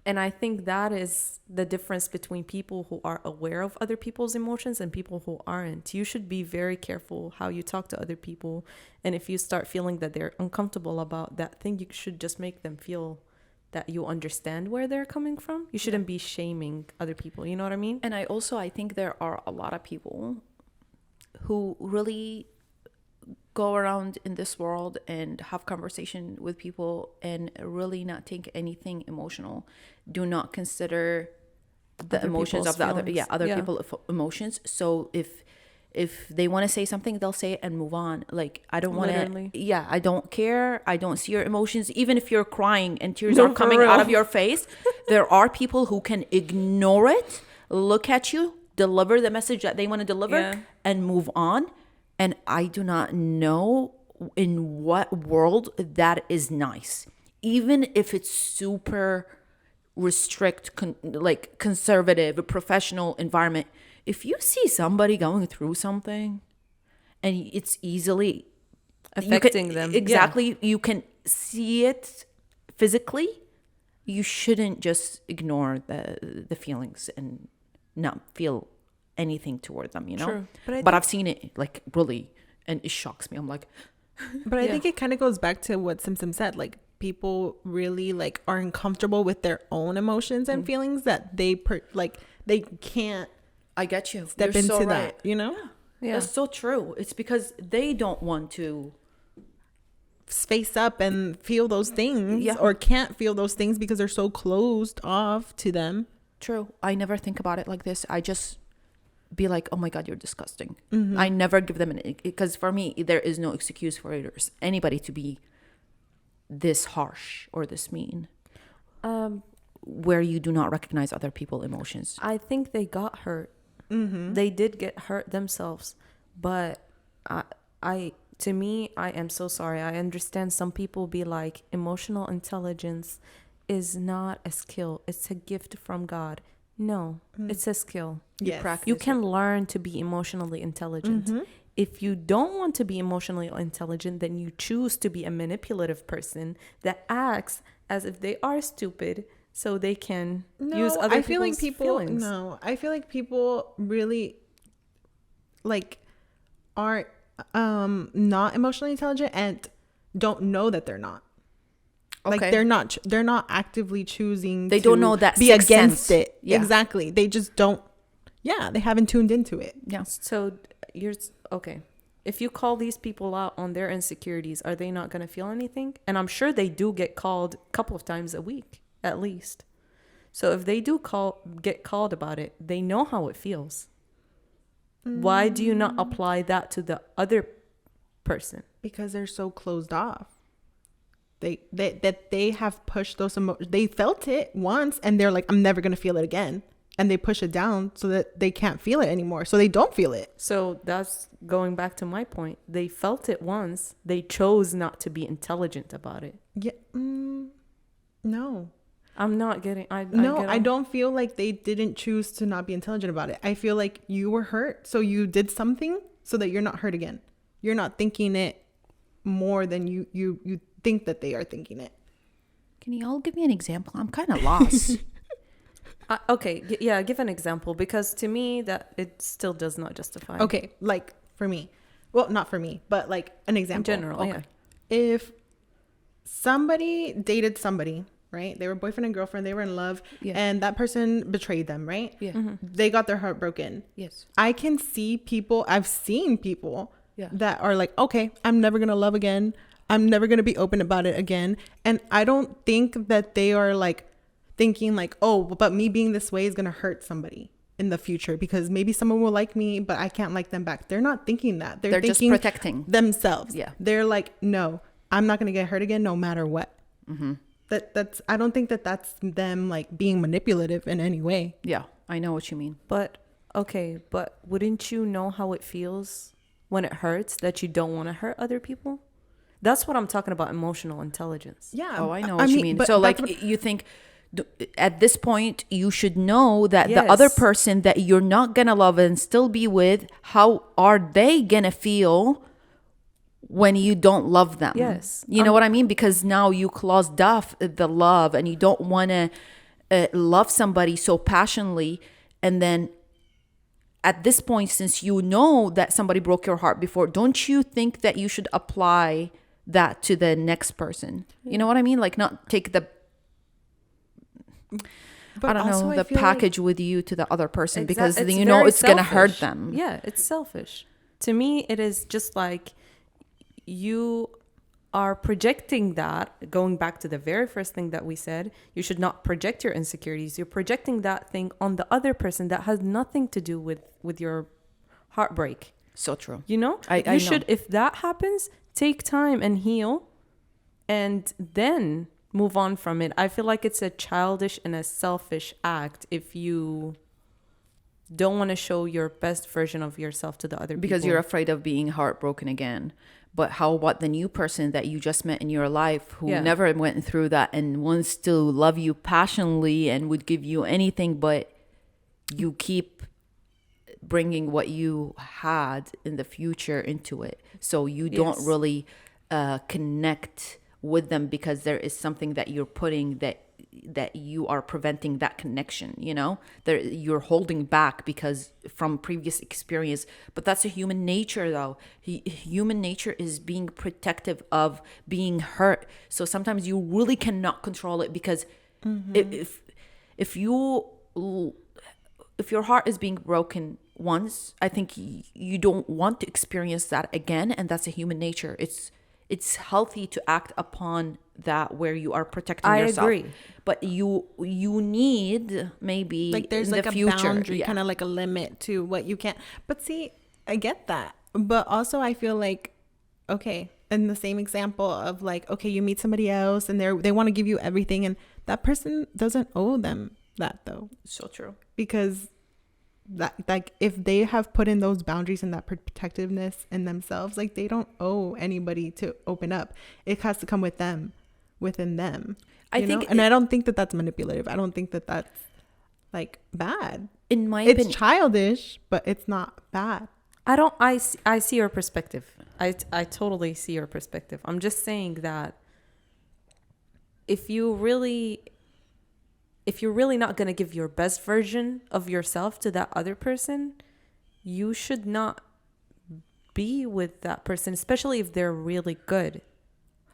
and I think that is the difference between people who are aware of other people's emotions and people who aren't. You should be very careful how you talk to other people, and if you start feeling that they're uncomfortable about that thing, you should just make them feel that you understand where they're coming from. You shouldn't be shaming other people, you know what I mean? And I think there are a lot of people who really go around in this world and have conversation with people and really not take anything emotional, do not consider the Other emotions of people's the feelings. other people's emotions. So if they want to say something, they'll say it and move on. Like, I don't want Literally. to, I don't care. I don't see your emotions. Even if you're crying and tears No, are for coming real. out of your face, there are people who can ignore it, look at you, deliver the message that they want to deliver, and move on. And I do not know in what world that is nice. Even if it's super restrict, like conservative, professional environment. If you see somebody going through something and it's easily Affecting them. Exactly. You can see it physically. You shouldn't just ignore the feelings and not feel anything towards them, True. But I've seen it like really, and it shocks me. I'm like, but I think it kind of goes back to what Simpson said. Like, people really like are uncomfortable with their own emotions and feelings that they can't I get you. step You're into so that, right. Yeah. That's so true. It's because they don't want to. face up and feel those things, Yeah. or can't feel those things because they're so closed off to them. True. I never think about it like this. I just be like, oh my God, you're disgusting. I never give them because for me, there is no excuse for anybody to be this harsh or this mean, where you do not recognize other people's emotions. I think they got hurt. They did get hurt themselves, But I to me, I am so sorry. I understand some people be like, emotional intelligence is not a skill, it's a gift from God. No, it's a skill. Yes. You can learn to be emotionally intelligent. If you don't want to be emotionally intelligent, then you choose to be a manipulative person that acts as if they are stupid so they can use other people's feelings. No, I feel like people really like are not emotionally intelligent and don't know that they're not. Like Okay. they're not actively choosing They to don't know that be sixth against sense. it. Yeah. Exactly. They just don't. Yeah, they haven't tuned into it. Yeah. So you're okay. If you call these people out on their insecurities, are they not going to feel anything? And I'm sure they do get called a couple of times a week, at least. So if they do get called about it, they know how it feels. Why do you not apply that to the other person? Because they're so closed off. They have pushed those emotions. They felt it once and they're like, I'm never going to feel it again. And they push it down so that they can't feel it anymore. So they don't feel it. So that's going back to my point. They felt it once. They chose not to be intelligent about it. Yeah. No. I'm not getting. I don't feel like they didn't choose to not be intelligent about it. I feel like you were hurt. So you did something so that you're not hurt again. You're not thinking it more than you think that they are thinking it. Can you all give me an example? I'm kind of lost. Okay, yeah, give an example, because to me that it still does not justify. Okay, like for me, well, not for me, but like an example. In general, yeah. If somebody dated somebody, right? They were boyfriend and girlfriend, they were in love, Yeah. and that person betrayed them, right? Yeah. They got their heart broken. Yes. I can see people, I've seen people Yeah. that are like, okay, I'm never going to love again. I'm never going to be open about it again. And I don't think that they are like thinking like, oh, but me being this way is going to hurt somebody in the future because maybe someone will like me, but I can't like them back. They're not thinking that. They're just thinking protecting themselves. Yeah. They're like, no, I'm not going to get hurt again no matter what. That's I don't think that that's them like being manipulative in any way. Yeah, I know what you mean. But okay, but wouldn't you know how it feels when it hurts that you don't want to hurt other people? That's what I'm talking about, emotional intelligence. Yeah. Oh, I know what you mean. but So that's like you think at this point you should know that the Yes. other person that you're not gonna love and still be with, how are they gonna feel when you don't love them? Yes. You know what I mean? Because now you closed off the love and you don't want to love somebody so passionately. And then at this point, since you know that somebody broke your heart before, don't you think that you should apply that to the next person? You know what I mean? Like not take the But I don't also know, I the feel like- package with you to the other person because It's you know very it's going to hurt selfish. them. Yeah, it's selfish. To me, it is just like you are projecting that. Going back to the very first thing that we said, you should not project your insecurities. You're projecting that thing on the other person that has nothing to do with your heartbreak. So true. You know, I you know. should, if that happens, take time and heal, and then move on from it. I feel like it's a childish and a selfish act if you don't want to show your best version of yourself to the other people. Because you're afraid of being heartbroken again. But how about the new person that you just met in your life who Yeah. never went through that and wants to love you passionately and would give you anything, but you keep bringing what you had in the future into it. So you don't Yes. really connect with them because there is something that you're putting that you are preventing that connection, you know, there you're holding back because from previous experience. But that's a human nature though. Human nature is being protective of being hurt. So sometimes you really cannot control it because if your heart is being broken once, I think you don't want to experience that again, and that's a human nature. It's healthy to act upon that where you are protecting I yourself. agree. But you need maybe like there's in like the a future, boundary, kind of like a limit to what you can't. But see, I get that, but also I feel like, okay, in the same example of like, okay, you meet somebody else and they want to give you everything, and that person doesn't owe them that though, So true. because that, like, if they have put in those boundaries and that protectiveness in themselves, like, they don't owe anybody to open up. It has to come with them, within them. I think, and I don't think that that's manipulative. I don't think that that's like bad. In my opinion, it's childish, but it's not bad. I see your perspective. I totally see your perspective. I'm just saying that if you're really not going to give your best version of yourself to that other person, you should not be with that person, especially if they're really good.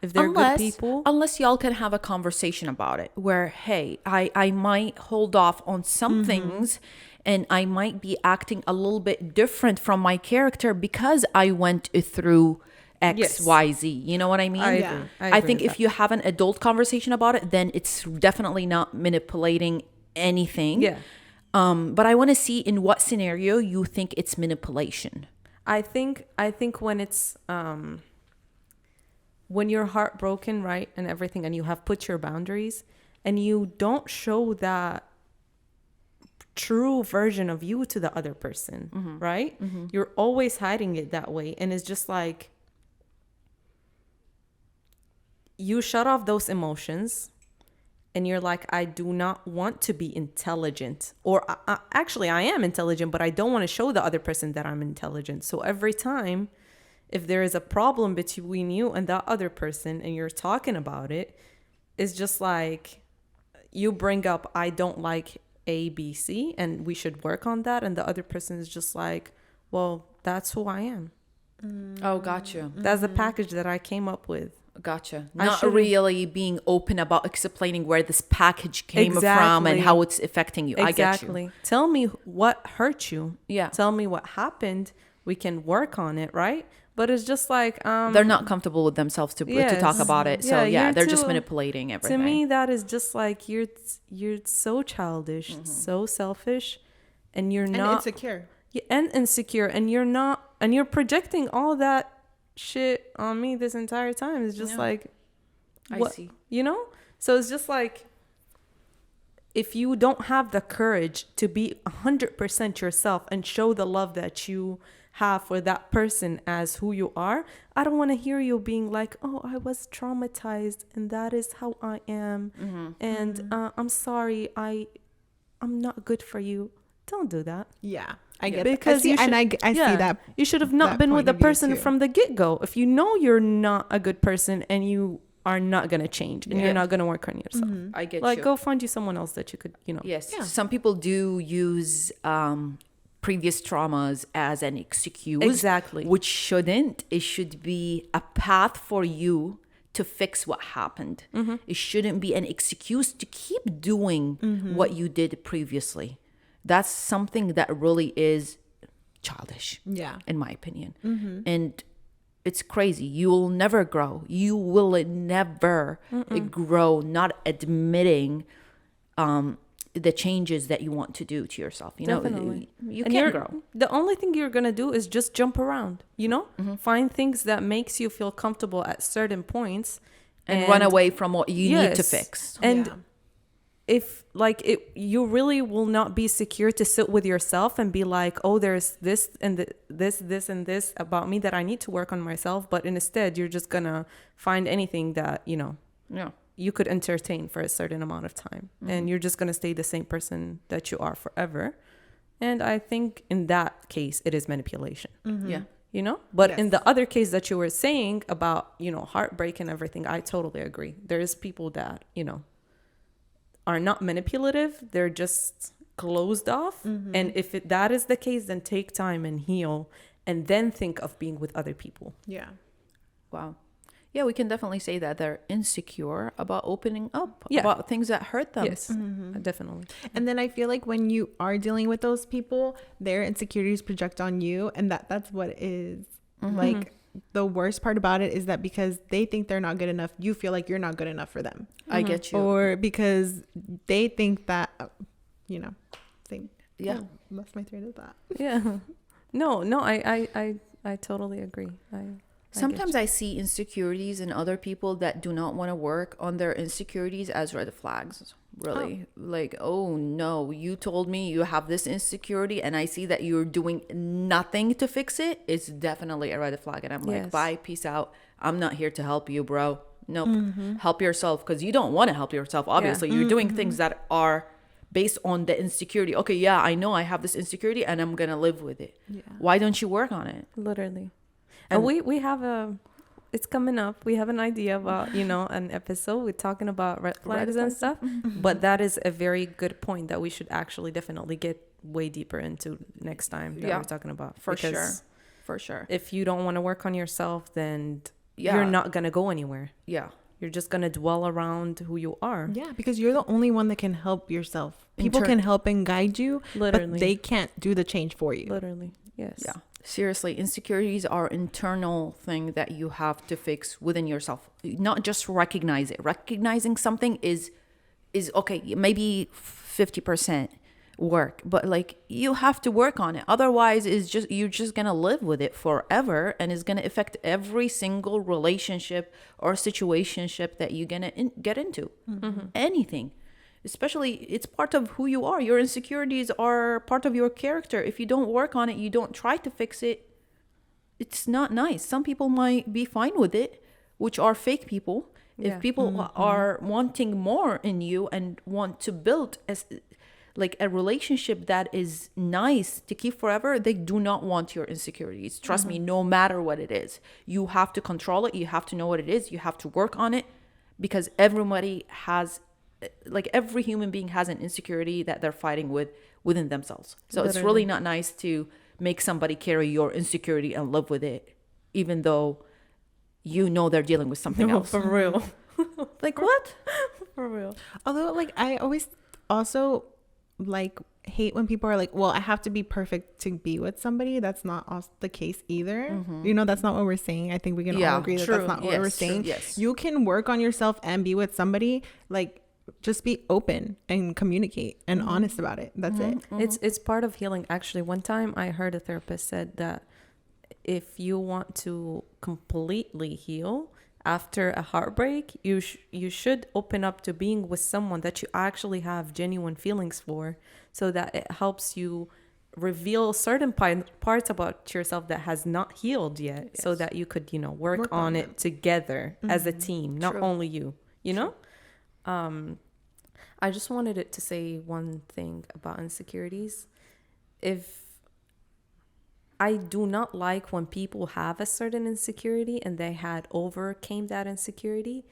If they're good people. Unless y'all can have a conversation about it where, hey, I might hold off on some things and I might be acting a little bit different from my character because I went through X, Y, Z. You know what I mean? I agree. I think if you have an adult conversation about it, then it's definitely not manipulating anything. Yeah. But I want to see in what scenario you think it's manipulation. I think when it's when you're heartbroken, right, and everything, and you have put your boundaries, and you don't show that true version of you to the other person, right? You're always hiding it that way, and it's just like you shut off those emotions and you're like, I do not want to be intelligent, or actually I am intelligent, but I don't want to show the other person that I'm intelligent. So every time if there is a problem between you and that other person and you're talking about it, it's just like you bring up, I don't like A, B, C, and we should work on that. And the other person is just like, well, that's who I am. Oh, gotcha. That's the package that I came up with. Gotcha. Not really being open about explaining where this package came from Exactly. and how it's affecting you. Exactly. I get you. Tell me what hurt you. Yeah. Tell me what happened. We can work on it, right? But it's just like they're not comfortable with themselves to talk about it. So they're just manipulating everything. To me, that is just like you're so childish, so selfish, and you're not insecure. And insecure, and you're not, and you're projecting all that shit on me this entire time. It's just like, I see. You know? So it's just like, if you don't have the courage to be 100% yourself and show the love that you have for that person as who you are, I don't want to hear you being like, oh, I was traumatized and that is how I am. And I'm sorry, I'm not good for you. Don't do that. Yeah. I get because that. I see that. You should have not been with the person from the get-go. If you know you're not a good person and you are not going to change and you're not going to work on yourself. I get like, you. go find you someone else that you could, Yes. Yeah. Some people do use previous traumas as an excuse. Exactly. Which shouldn't. It should be a path for you to fix what happened. It shouldn't be an excuse to keep doing what you did previously. That's something that really is childish, in my opinion. And it's crazy. You will never grow. You will never grow not admitting the changes that you want to do to yourself. You Definitely. know, you can't grow. The only thing you're going to do is just jump around, find things that makes you feel comfortable at certain points. And run away from what you need to fix. And if you really will not be secure to sit with yourself and be like, oh, there's this and this and this about me that I need to work on myself. But instead, you're just going to find anything that, you could entertain for a certain amount of time. And you're just going to stay the same person that you are forever. And I think in that case, it is manipulation. Yeah. But in the other case that you were saying about, heartbreak and everything, I totally agree. There's people that, are not manipulative. They're just closed off. And if that is the case, then take time and heal and then think of being with other people. Yeah. Wow. Yeah, we can definitely say that they're insecure about opening up about things that hurt them. Yes, definitely. And then I feel like when you are dealing with those people, their insecurities project on you. And that's what is like the worst part about it is that because they think they're not good enough, you feel like you're not good enough for them. I get you. Or because they think that, lost my train of thought. Yeah. No, I totally agree. Sometimes I see insecurities in other people that do not want to work on their insecurities as red flags. really. Like, oh no, you told me you have this insecurity and I see that you're doing nothing to fix it. It's definitely a red flag. And I'm like, Yes. bye, peace out. I'm not here to help you, bro. Nope. Help yourself, because you don't want to help yourself. Obviously, you're doing things that are based on the insecurity. Okay, yeah, I know I have this insecurity and I'm going to live with it. Yeah. Why don't you work on it? Literally. And- And we have it's coming up. We have an idea about, an episode. We're talking about red flags and stuff. But that is a very good point that we should actually definitely get way deeper into next time that Yeah, we're talking about. For Because sure. For sure. if you don't want to work on yourself, then Yeah. you're not going to go anywhere. Yeah. You're just going to dwell around who you are. Yeah, because you're the only one that can help yourself. People can help and guide you, Literally. but they can't do the change for you. Literally. Yes. Yeah. Seriously, insecurities are internal thing that you have to fix within yourself. Not just recognize it. Recognizing something is okay, maybe 50% work, but like you have to work on it. Otherwise, you're just going to live with it forever, and it's going to affect every single relationship or situationship that you're going to get into. Anything. Especially, it's part of who you are. Your insecurities are part of your character. If you don't work on it, you don't try to fix it, it's not nice. Some people might be fine with it, which are fake people. Yeah. If people are wanting more in you and want to build like a relationship that is nice to keep forever, they do not want your insecurities. Trust me, no matter what it is. You have to control it. You have to know what it is. You have to work on it, because everybody has, like every human being has an insecurity that they're fighting within themselves. So it's really not nice to make somebody carry your insecurity and live with it, even though you know they're dealing with something else. For real. Like what? For real. Although, like, I always also like hate when people are like, well, I have to be perfect to be with somebody. That's not the case either. That's not what we're saying. I think we can all agree that that's not what we're saying. Yes. You can work on yourself and be with somebody. Like, just be open and communicate and honest about it. That's it. It's part of healing. Actually, one time I heard a therapist said that if you want to completely heal after a heartbreak, you should open up to being with someone that you actually have genuine feelings for, so that it helps you reveal certain parts about yourself that has not healed yet, so that you could work on it together as a team, not only you. I just wanted it to say one thing about insecurities. If I do not like when people have a certain insecurity and they had overcame that insecurity,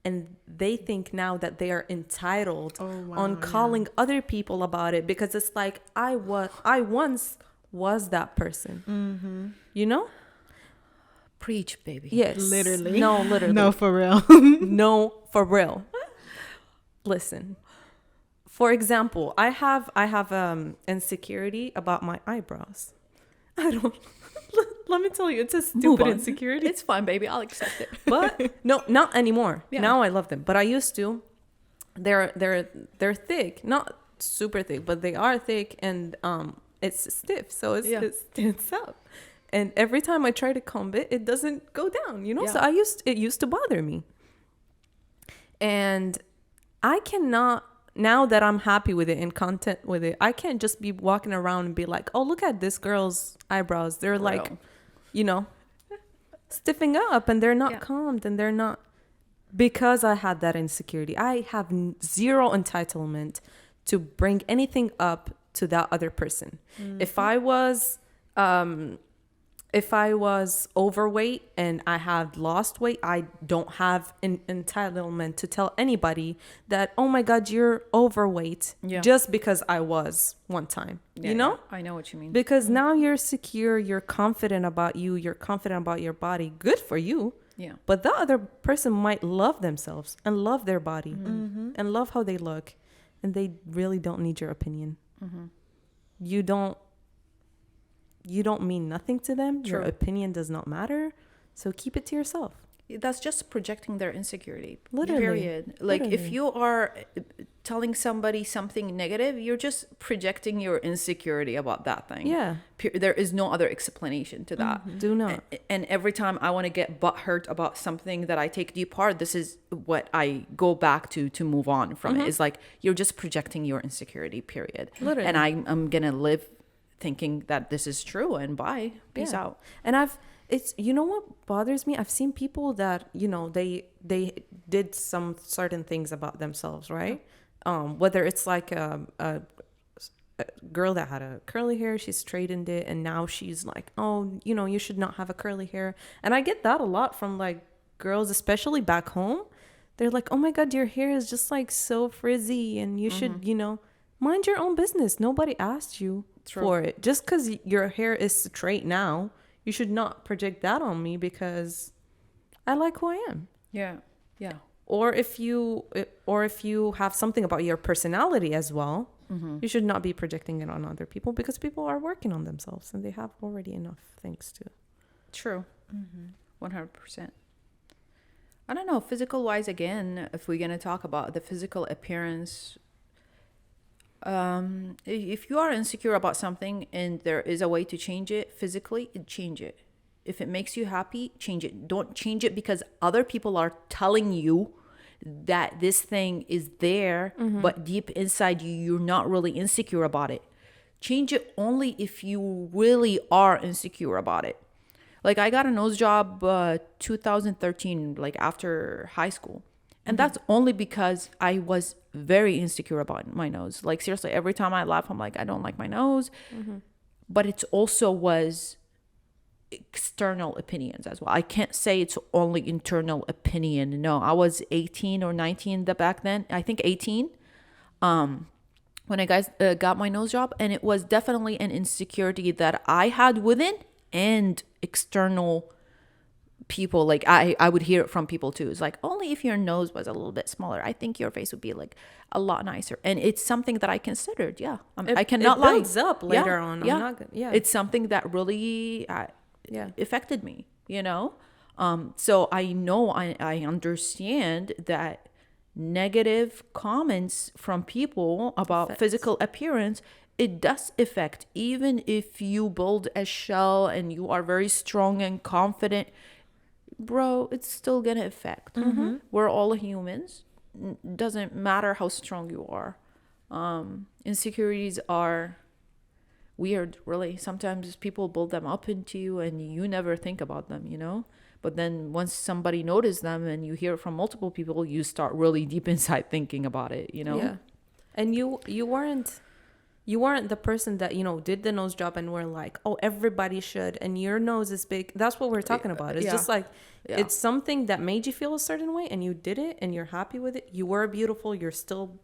and they think now that they are entitled on calling other people about it, because it's like, I once was that person. Preach, baby. Yes. Literally. No, literally. No, for real. No, for real. Listen. For example, I have insecurity about my eyebrows. I don't. Let me tell you, it's a stupid insecurity. It's fine, baby. I'll accept it. But no, not anymore. Yeah. Now I love them, but I used to. They're thick, not super thick, but they are thick, and it's stiff, so it stands up. And every time I try to comb it, it doesn't go down. Yeah. So it used to bother me, and I cannot. Now that I'm happy with it and content with it, I can't just be walking around and be like, oh, look at this girl's eyebrows. They're like, stiffing up, and they're not combed, and they're not, because I had that insecurity. I have zero entitlement to bring anything up to that other person. If I was overweight and I had lost weight, I don't have an entitlement to tell anybody that, oh my God, you're overweight, just because I was one time, I know what you mean. Because now you're secure, you're confident about you, you're confident about your body. Good for you. Yeah. But the other person might love themselves and love their body and love how they look, and they really don't need your opinion. You don't mean nothing to them. True. Your opinion does not matter. So keep it to yourself. That's just projecting their insecurity. Literally. Period. Like, if you are telling somebody something negative, you're just projecting your insecurity about that thing. Yeah. There is no other explanation to that. Do not. And every time I want to get butthurt about something that I take deep heart, this is what I go back to move on from it. It's like, you're just projecting your insecurity, period. Literally. And I'm going to live thinking that this is true, and bye. Peace out. And it's, you know what bothers me? I've seen people that, you know, they did some certain things about themselves, right? Whether it's like a girl that had a curly hair, she straightened it, and now she's like, oh, you know, you should not have a curly hair. And I get that a lot from like girls, especially back home. They're like, oh my God, your hair is just like so frizzy, and you should, you know, mind your own business. Nobody asked you for it. Just because your hair is straight now, you should not project that on me because I like who I am. Yeah. Or if you have something about your personality as well, you should not be projecting it on other people, because people are working on themselves and they have already enough things to. True. 100%. I don't know, physical wise, again, if we're going to talk about the physical appearance, if you are insecure about something and there is a way to change it physically, change it. If it makes you happy, change it. Don't change it because other people are telling you that this thing is there, but deep inside you, you're not really insecure about it. Change it only if you really are insecure about it. Like, I got a nose job 2013, like after high school. And that's only because I was very insecure about my nose. Like, seriously, every time I laugh, I'm like, I don't like my nose. But it also was external opinions as well. I can't say it's only internal opinion. No, I was 18 or 19 back then. I think 18 when I got my nose job. And it was definitely an insecurity that I had within and external people. Like, I would hear it from people too. It's like, only if your nose was a little bit smaller, I think your face would be like a lot nicer. And it's something that I considered. Yeah, I cannot lie. It builds up later on. Yeah. I'm not, It's something that really affected me, you know. So I know, I understand that negative comments from people about physical appearance, it does affect. Even if you build a shell and you are very strong and confident, bro, it's still gonna affect. We're all humans. Doesn't matter how strong you are. Insecurities are weird, really. Sometimes people build them up into you and you never think about them, you know. But then once somebody notices them and you hear it from multiple people, you start really deep inside thinking about it, you know. Yeah. And you weren't the person that, you know, did the nose job and were like, oh, everybody should, and your nose is big. That's what we're talking about. It's just like, it's something that made you feel a certain way and you did it and you're happy with it. You were beautiful. You're still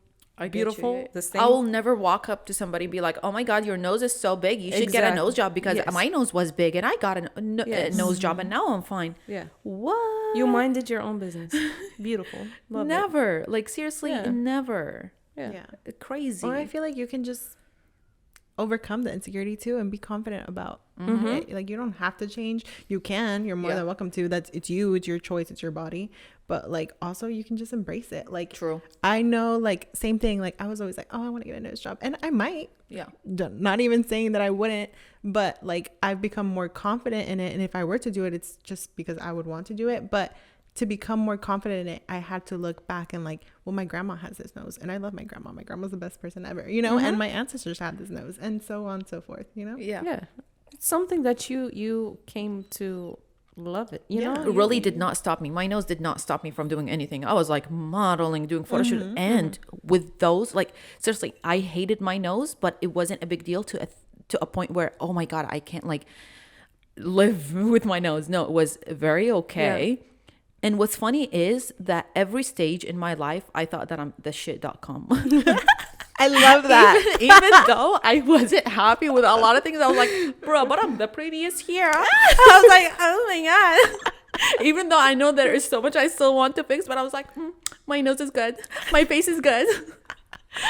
beautiful. The same. I will never walk up to somebody and be like, oh my God, your nose is so big. You should get a nose job, because my nose was big and I got a nose job and now I'm fine. Yeah. What? You minded your own business. Beautiful. Love never. It. Like, seriously, never. Yeah. Crazy. Or I feel like you can just overcome the insecurity too and be confident about it. Like, you don't have to change. You can. You're more than welcome to. It's you. It's your choice. It's your body. But like, also, you can just embrace it. Like, true. I know, like, same thing. Like, I was always like, oh, I want to get a nose job, and I might. Yeah. Not even saying that I wouldn't, but like, I've become more confident in it. And if I were to do it, it's just because I would want to do it. But to become more confident in it, I had to look back and like, well, my grandma has this nose and I love my grandma. My grandma's the best person ever, you know, and my ancestors had this nose, and so on and so forth, you know? Yeah. It's something that you came to love it, you know? It really did not stop me. My nose did not stop me from doing anything. I was like modeling, doing photo shoot, and with those, like, seriously, I hated my nose, but it wasn't a big deal to a point where, oh my God, I can't like live with my nose. No, it was very okay. Yeah. And what's funny is that every stage in my life, I thought that I'm the shit.com. I love that. Even though I wasn't happy with a lot of things, I was like, bro, but I'm the prettiest here. I was like, oh my God. Even though I know there is so much I still want to fix, but I was like, my nose is good. My face is good.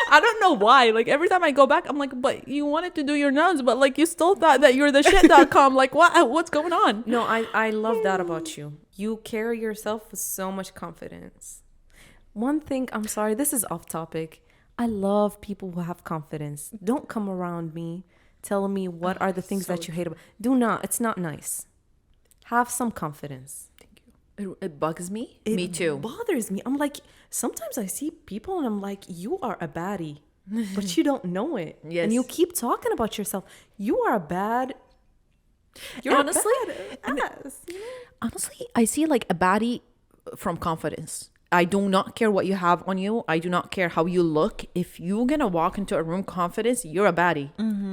I don't know why. Like, every time I go back, I'm like, but you wanted to do your nose, but like, you still thought that you're the shit.com. Like, what's going on? No, I love that about you. You carry yourself with so much confidence. One thing, I'm sorry, this is off topic. I love people who have confidence. Don't come around me telling me what are the things that you hate about. Do not. It's not nice. Have some confidence. It bugs me. It Me too. bothers me. I'm like, sometimes I see people and I'm like, you are a baddie, but you don't know it. Yes. And you keep talking about yourself. You are a bad. You're Honestly, a bad ass. Honestly, I see like a baddie from confidence. I do not care what you have on you. I do not care how you look. If you're gonna walk into a room confidence, you're a baddie.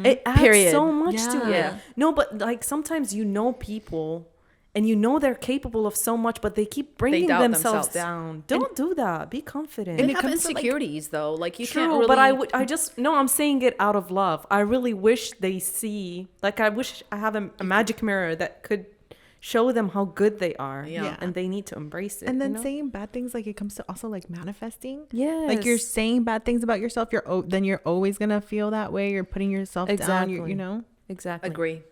It adds Period. so much to it. Yeah. No, but like sometimes you know people and you know they're capable of so much, but they keep bringing doubt themselves themselves. down. Don't do that. Be confident. They And it have comes to, like- insecurities though. Like you True, can't really. but I just no. I'm saying it out of love. I really wish they see. Like I wish I have a magic mirror that could show them how good they are. Yeah. And they need to embrace it. And then you know? saying bad things, like it comes to also like manifesting. yes, Like you're saying bad things about yourself, then you're always gonna feel that way. You're putting yourself down. Exactly. You know, exactly. Agree.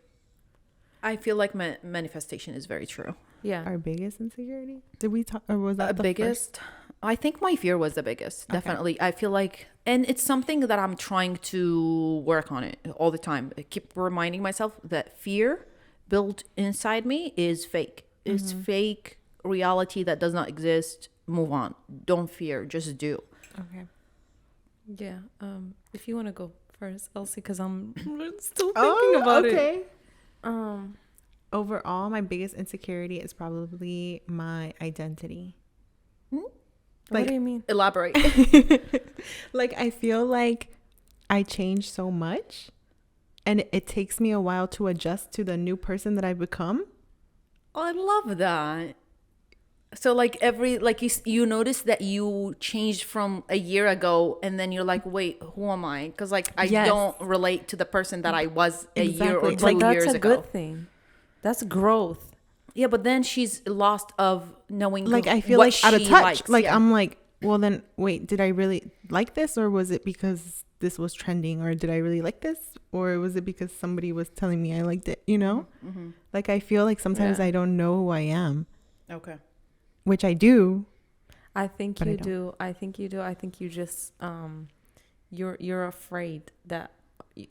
I feel like manifestation is very true. Yeah. our biggest insecurity. Did we talk, or was that the biggest? I think my fear was the biggest. Definitely. I feel like, and it's something that I'm trying to work on it all the time. I keep reminding myself that fear built inside me is fake. It's fake reality that does not exist. Move on. Don't fear. Just do. First? Okay. Yeah. If you want to go first, Elsie, because I'm still thinking about okay. it. Overall, my biggest insecurity is probably my identity. What do you mean? Elaborate. Like I feel like I change so much, and it takes me a while to adjust to the new person that I've become. I love that. So like you notice that you changed from a year ago, and then you're like, wait, who am I? Because like I Yes. don't relate to the person that I was a year or Exactly. 2 Like that's years a ago. good thing. That's growth. Yeah, but then she's lost of knowing. Like I feel what like out of she touch. likes. Like Yeah. I'm like, well then wait, did I really like this, or was it because this was trending, or did I really like this, or was it because somebody was telling me I liked it, you know? Like I feel like sometimes Yeah. I don't know who I am, Okay. which I do. I think But I you don't. do. I think you do. I think you just you're afraid that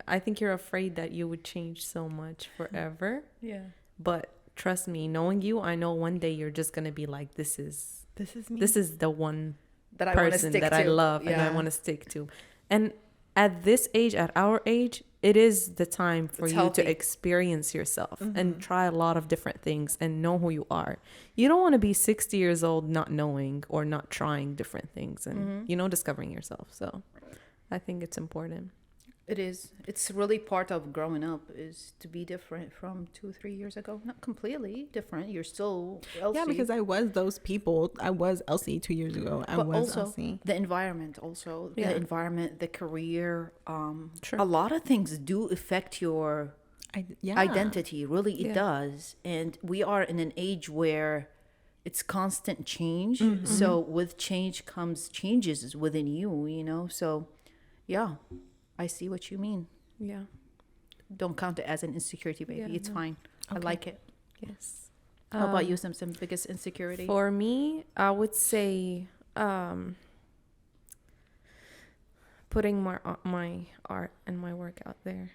I think you're afraid that you would change so much forever. Yeah. But trust me, knowing you, I know one day you're just gonna be like, this is Me. this is the one That I want to person stick that to. I love and I want to stick to. And at this age, at our age, it is the time for It's you healthy. to experience yourself and try a lot of different things and know who you are. You don't want to be 60 years old not knowing or not trying different things and, discovering yourself. So I think it's important. It is. It's really part of growing up is to be different from 2-3 years ago. Not completely different. You're still Elsie. Yeah, because I was those people. I was Elsie 2 years ago. I But was also Elsie. the environment, also Yeah. the environment, the career. Sure. A lot of things do affect your identity. Really, it Yeah. does. And we are in an age where it's constant change. So with change comes changes within you. You know. So, yeah, I see what you mean. Yeah. Don't count it as an insecurity, baby. Yeah, It's no. fine. I Okay. like it. Yes. How about you, Simpson? Biggest insecurity? For me, I would say putting my art and my work out there.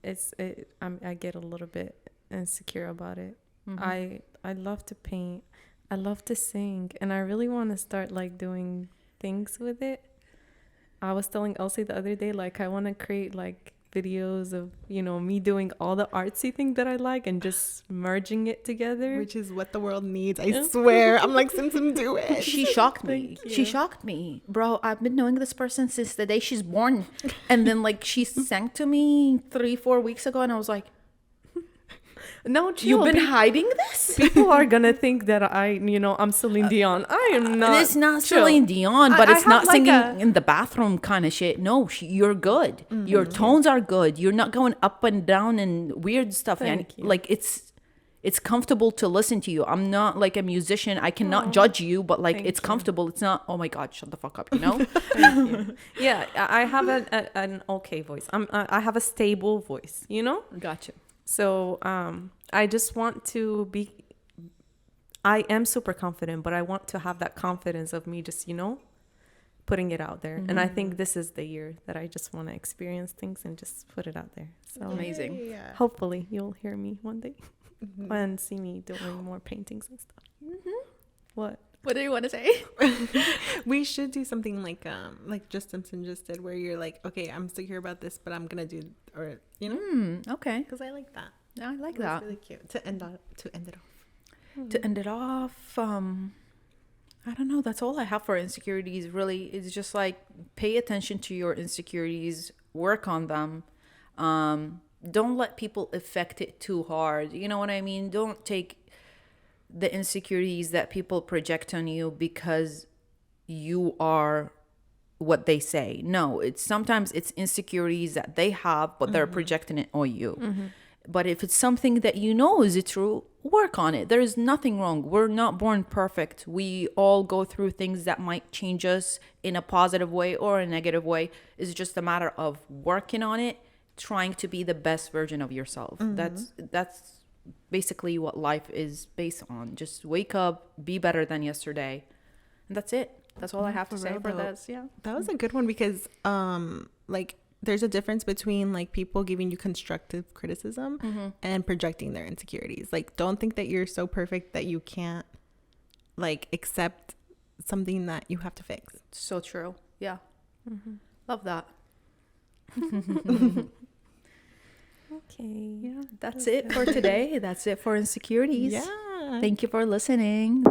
I get a little bit insecure about it. I love to paint. I love to sing, and I really want to start like doing things with it. I was telling Elsie the other day, like I want to create like videos of me doing all the artsy thing that I like and just merging it together. Which is what the world needs. I swear. I'm like, Simpson, do it. She shocked me. She shocked me. Bro, I've been knowing this person since the day she's born. And then like she sang to me 3-4 weeks ago and I was like, No, chill. you've been hiding this? People are gonna think that I'm Celine Dion. I am not. And it's not chill. Celine Dion, but I it's have not like singing a- in the bathroom kind of shit. No, you're good. Your tones are good. You're not going up and down and weird stuff. Thank you. Like it's comfortable to listen to you. I'm not like a musician. I cannot judge you, but like Thank it's you. comfortable. It's not, oh my God, shut the fuck up, you know? Thank you. Yeah, I have an okay voice. I have a stable voice. Gotcha. So I just want to be. I am super confident, but I want to have that confidence of me just putting it out there. And I think this is the year that I just want to experience things and just put it out there. So Amazing. Yeah. hopefully you'll hear me one day and see me doing more paintings and stuff. What do you want to say? We should do something like Just Simpson just did, where you're like, okay, I'm insecure about this, but I'm gonna do, or you know, Okay. because I like that. I like That's that. really cute to end it off. To end it off, I don't know. That's all I have for insecurities. Really, it's just like pay attention to your insecurities, work on them. Don't let people affect it too hard. You know what I mean? Don't take the insecurities that people project on you because you are what they say. No, it's sometimes it's insecurities that they have, but they're projecting it on you. But if it's something that you know is true, work on it. There is nothing wrong. We're not born perfect. We all go through things that might change us in a positive way or a negative way. It's just a matter of working on it, trying to be the best version of yourself. That's basically what life is based on. Just wake up, be better than yesterday. And that's it. That's all I have to say for this. Yeah. That was a good one because like there's a difference between like people giving you constructive criticism and projecting their insecurities. Like, don't think that you're so perfect that you can't like accept something that you have to fix. So true. Yeah. Love that. Okay. Yeah. That's it for today. That's it for insecurities. Yeah. Thank you for listening.